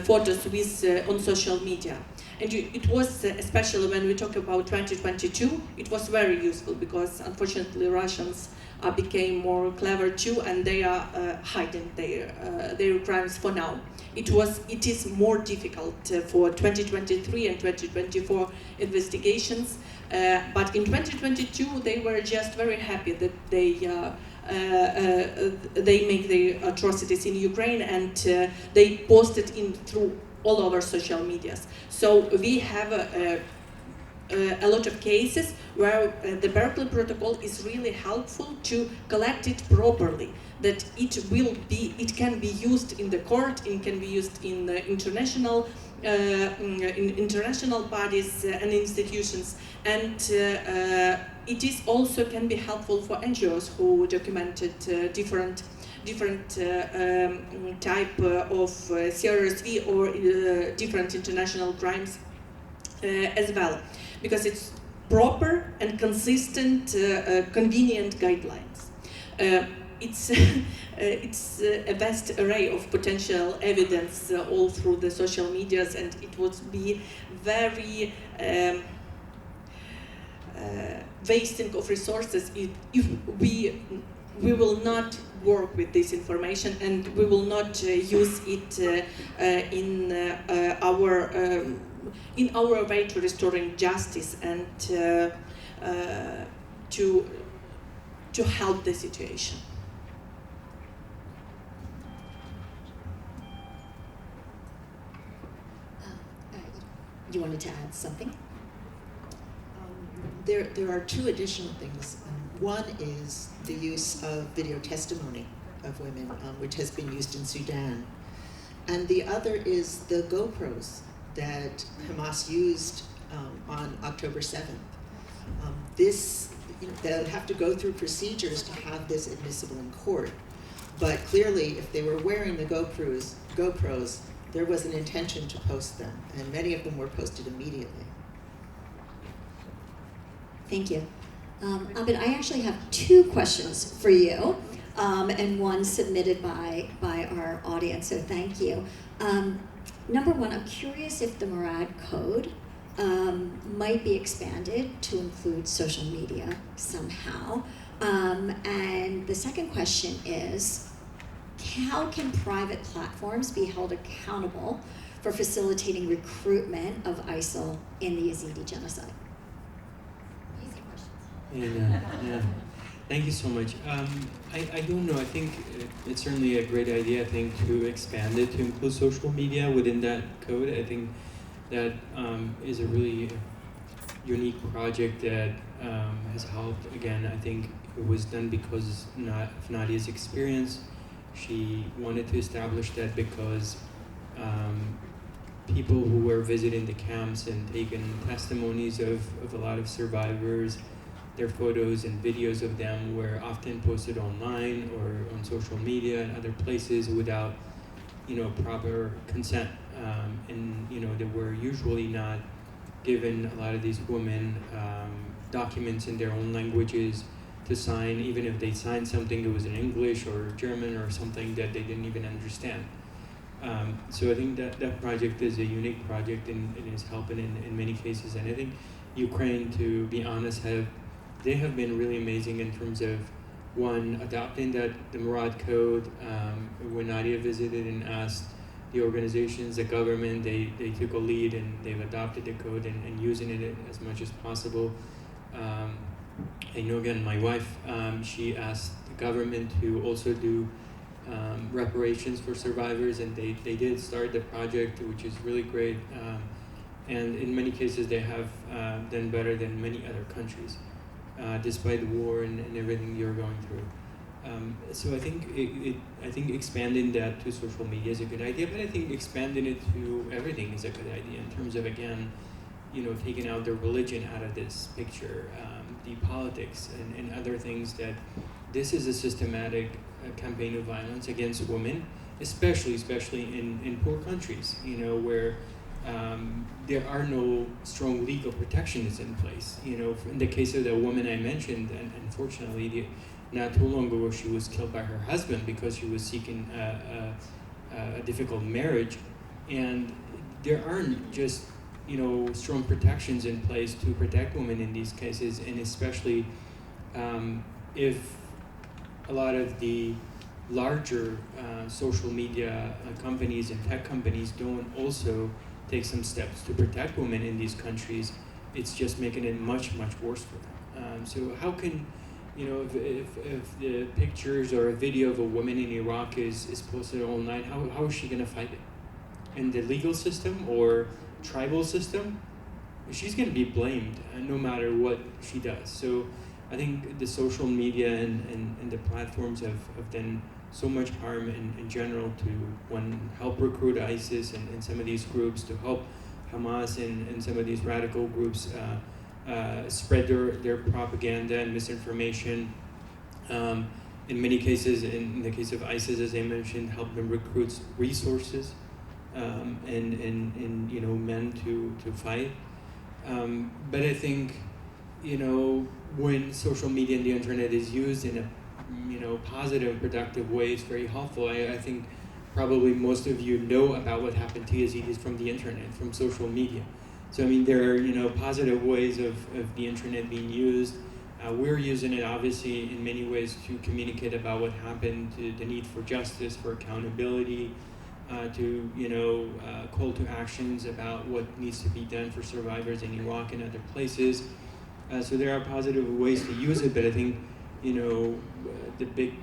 photos with on social media. And it was, especially when we talk about 2022, it was very useful because unfortunately Russians became more clever too, and they are hiding their crimes for now. It is more difficult for 2023 and 2024 investigations, but in 2022 they were just very happy that they make the atrocities in Ukraine, and they posted through all over social medias. So we have a lot of cases where the Berkeley Protocol is really helpful to collect it properly, that it can be used in the court, it can be used in international bodies and institutions, and it is also can be helpful for NGOs who documented different type of CRSV or different international crimes as well, because it's proper and consistent, convenient guidelines. It's a vast array of potential evidence all through the social medias, and it would be very wasting of resources if we will not work with this information and we will not use it in our way to restoring justice and to help the situation. You wanted to add something? There are two additional things. One is the use of video testimony of women, which has been used in Sudan. And the other is the GoPros that Hamas used on October 7th. They'll have to go through procedures to have this admissible in court. But clearly, if they were wearing the GoPros, there was an intention to post them, and many of them were posted immediately. Thank you. Abid, I actually have two questions for you. and one submitted by our audience, so thank you. Number one, I'm curious if the Murad Code might be expanded to include social media somehow. And the second question is, how can private platforms be held accountable for facilitating recruitment of ISIL in the Yazidi genocide? Easy questions. Yeah. Thank you so much. I don't know. I think it's certainly a great idea. I think to expand it to include social media within that code. I think that is a really unique project that has helped. Again, I think it was done because of Nadia's experience. She wanted to establish that because people who were visiting the camps and taking testimonies of a lot of survivors, their photos and videos of them were often posted online or on social media and other places without, proper consent. And they were usually not given, a lot of these women, documents in their own languages to sign. Even if they signed something, it was in English or German or something that they didn't even understand. So I think that project is a unique project and it is helping in many cases. And I think Ukraine, to be honest, they have been really amazing in terms of, one, adopting the Murad Code. When Nadia visited and asked the organizations, the government, they took a lead and they've adopted the code and using it as much as possible. I know, again, my wife, she asked the government to also do reparations for survivors, and they did start the project, which is really great. And in many cases, they have done better than many other countries, despite the war and everything you're going through. So I think I think expanding that to social media is a good idea, but I think expanding it to everything is a good idea in terms of, again, taking out the religion out of this picture, the politics and other things. That this is a systematic campaign of violence against women, especially in poor countries, where there are no strong legal protections in place. In the case of the woman I mentioned, and unfortunately, not too long ago, she was killed by her husband because she was seeking a difficult marriage, and there aren't just strong protections in place to protect women in these cases, and especially if a lot of the larger social media companies and tech companies don't also take some steps to protect women in these countries, it's just making it much worse for them. So how can, if the pictures or a video of a woman in Iraq is posted online, how is she going to fight it? In the legal system or tribal system, she's going to be blamed no matter what she does. So I think the social media and the platforms have done so much harm in general to, one, help recruit ISIS and some of these groups, to help Hamas and some of these radical groups spread their propaganda and misinformation. In many cases, in the case of ISIS, as I mentioned, help them recruit resources and men to fight. But I think when social media and the internet is used in a positive, productive way, it's very helpful. I think probably most of you know about what happened to Yazidis from the internet, from social media. So I mean, there are positive ways of the internet being used. We're using it obviously in many ways to communicate about what happened, to the need for justice, for accountability, to call to actions about what needs to be done for survivors in Iraq and other places. So there are positive ways to use it, but I think the big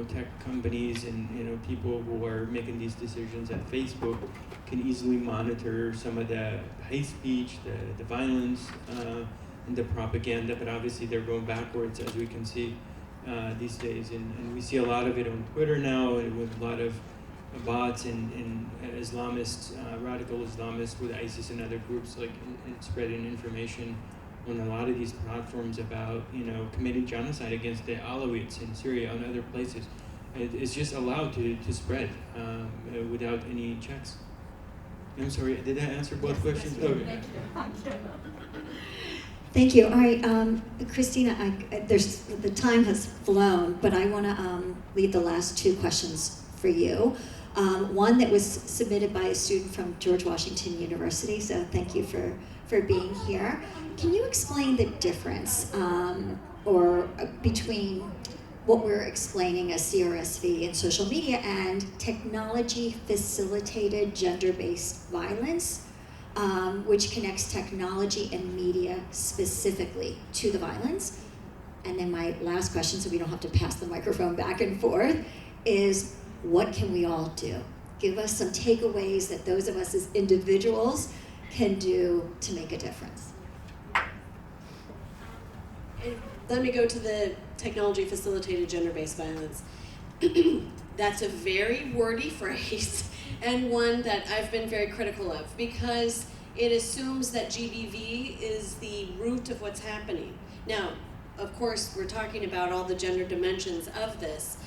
tech companies and people who are making these decisions at Facebook can easily monitor some of the hate speech, the violence, and the propaganda. But obviously they're going backwards, as we can see these days, and we see a lot of it on Twitter now, with a lot of bots and Islamists, radical Islamists with ISIS and other groups spreading information on a lot of these platforms about committing genocide against the Alawites in Syria and other places. It's just allowed to spread without any checks. I'm sorry, did I answer both questions? Okay. Thank you. All right, Christina, the time has flown, but I want to leave the last two questions for you. One that was submitted by a student from George Washington University, so thank you for being here. Can you explain the difference between what we're explaining as CRSV in social media and technology-facilitated gender-based violence, which connects technology and media specifically to the violence? And then my last question, so we don't have to pass the microphone back and forth, is what can we all do? Give us some takeaways that those of us as individuals can do to make a difference. Let me go to the technology-facilitated gender-based violence. That's a very wordy phrase, and one that I've been very critical of, because it assumes that GBV is the root of what's happening. Now, of course, we're talking about all the gender dimensions of this.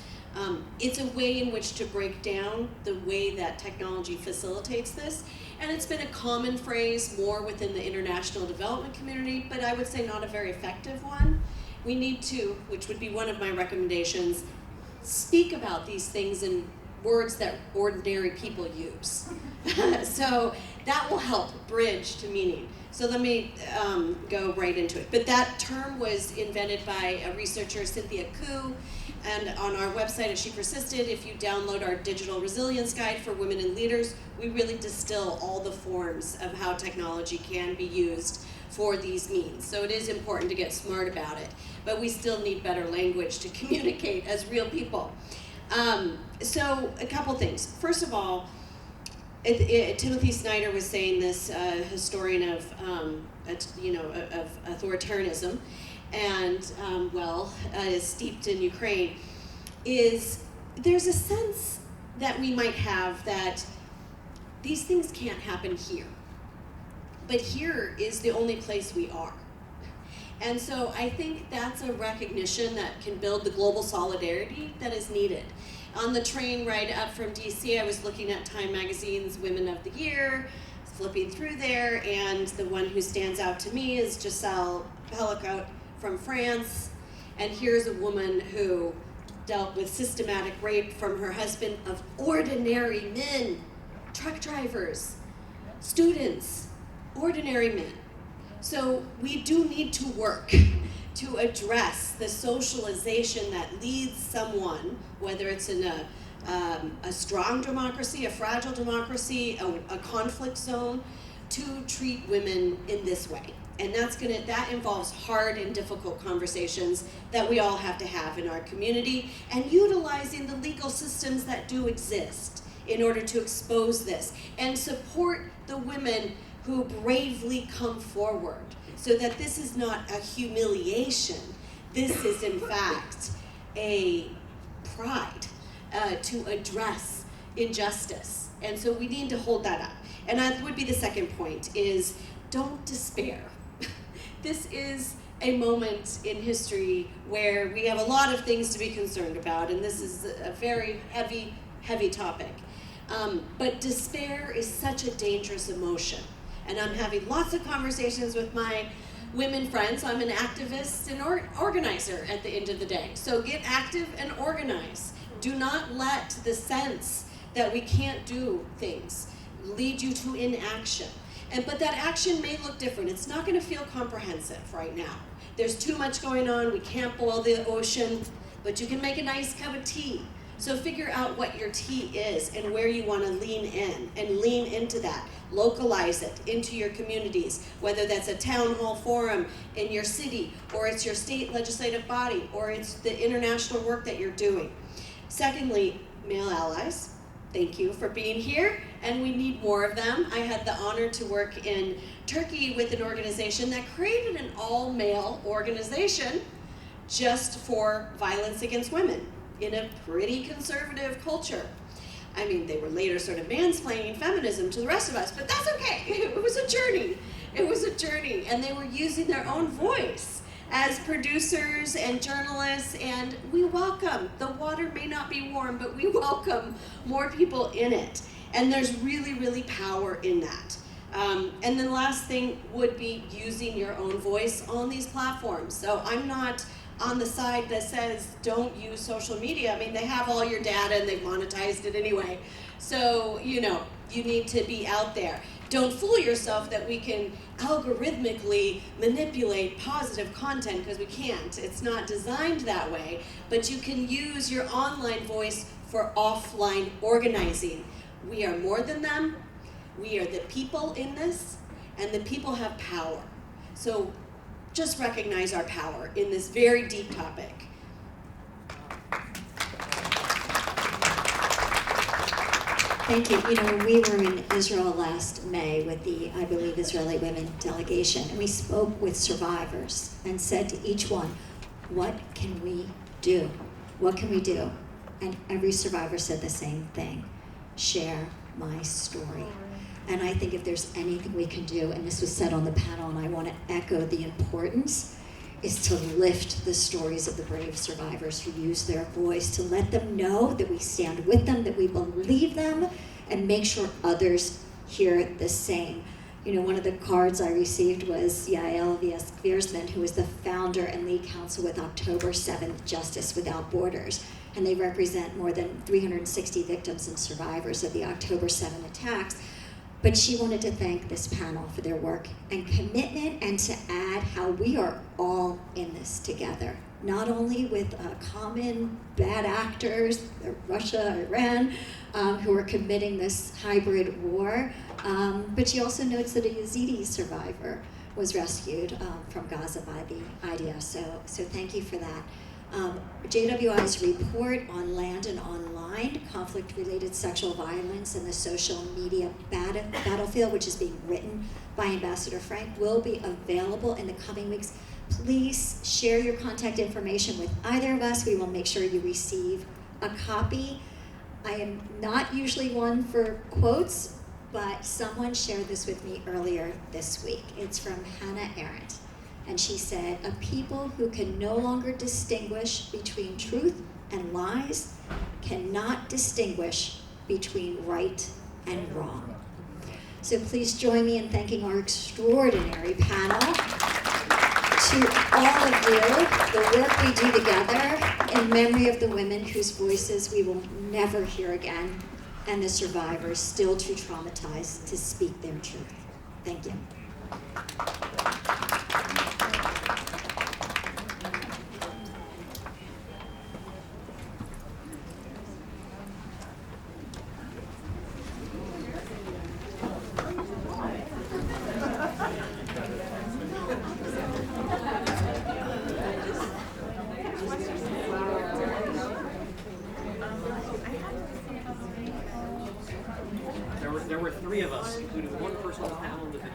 It's a way in which to break down the way that technology facilitates this, and it's been a common phrase more within the international development community, but I would say not a very effective one. We need to, which would be one of my recommendations, speak about these things in words that ordinary people use. So that will help bridge to meaning. So let me go right into it. But that term was invented by a researcher, Cynthia Koo, and on our website, As She Persisted, if you download our digital resilience guide for women and leaders, we really distill all the forms of how technology can be used for these means. So it is important to get smart about it, but we still need better language to communicate as real people. So a couple things. First of all, Timothy Snyder was saying this, historian of authoritarianism, and is steeped in Ukraine, is there's a sense that we might have that these things can't happen here, but here is the only place we are. And so I think that's a recognition that can build the global solidarity that is needed. On the train ride up from DC, I was looking at Time Magazine's Women of the Year, flipping through there, and the one who stands out to me is Giselle Pellicot from France. And here's a woman who dealt with systematic rape from her husband of ordinary men, truck drivers, students, ordinary men. So we do need to work to address the socialization that leads someone, whether it's in a strong democracy, a fragile democracy, a conflict zone, to treat women in this way. And that involves hard and difficult conversations that we all have to have in our community, and utilizing the legal systems that do exist in order to expose this and support the women who bravely come forward, so that this is not a humiliation. This is, in fact, a pride to address injustice. And so we need to hold that up. And that would be the second point, is don't despair. This is a moment in history where we have a lot of things to be concerned about, and this is a very heavy, heavy topic. But despair is such a dangerous emotion. And I'm having lots of conversations with my women friends. I'm an activist and organizer at the end of the day. So get active and organize. Do not let the sense that we can't do things lead you to inaction. But that action may look different. It's not going to feel comprehensive right now. There's too much going on. We can't boil the ocean, but you can make a nice cup of tea. So figure out what your tea is and where you want to lean in, and lean into that. Localize it into your communities, whether that's a town hall forum in your city, or it's your state legislative body, or it's the international work that you're doing. Secondly, male allies. Thank you for being here, and we need more of them. I had the honor to work in Turkey with an organization that created an all-male organization just for violence against women in a pretty conservative culture. I mean, they were later sort of mansplaining feminism to the rest of us, but that's okay. It was a journey. It was a journey, and they were using their own voice as producers and journalists, and we welcome. The water may not be warm, but we welcome more people in it. And there's really, really power in that. And then the last thing would be using your own voice on these platforms. So I'm not on the side that says don't use social media. I mean, they have all your data and they've monetized it anyway. So, you know, you need to be out there. Don't fool yourself that we can algorithmically manipulate positive content, because we can't. It's not designed that way. But you can use your online voice for offline organizing. We are more than them. We are the people in this, and the people have power. So just recognize our power in this very deep topic. Thank you. You know, we were in Israel last May with the, I believe, Israeli women delegation, and we spoke with survivors and said to each one, what can we do? What can we do? And every survivor said the same thing: share my story. And I think if there's anything we can do, and this was said on the panel, and I want to echo the importance, is to lift the stories of the brave survivors who use their voice, to let them know that we stand with them, that we believe them, and make sure others hear the same. You know, one of the cards I received was Yael Viersman, who is the founder and lead counsel with October 7th Justice Without Borders. And they represent more than 360 victims and survivors of the October 7 attacks. But she wanted to thank this panel for their work and commitment, and to add how we are all in this together. Not only with common bad actors, Russia, Iran, who are committing this hybrid war, but she also notes that a Yazidi survivor was rescued from Gaza by the IDF. So thank you for that. JWI's report on land and online conflict-related sexual violence in the social media battlefield, which is being written by Ambassador Frank, will be available in the coming weeks. Please share your contact information with either of us. We will make sure you receive a copy. I am not usually one for quotes, but someone shared this with me earlier this week. It's from Hannah Arendt. And she said, a people who can no longer distinguish between truth and lies cannot distinguish between right and wrong. So please join me in thanking our extraordinary panel. To all of you, the work we do together in memory of the women whose voices we will never hear again, and the survivors still too traumatized to speak their truth. Thank you. There were three of us, including one person on the panel with a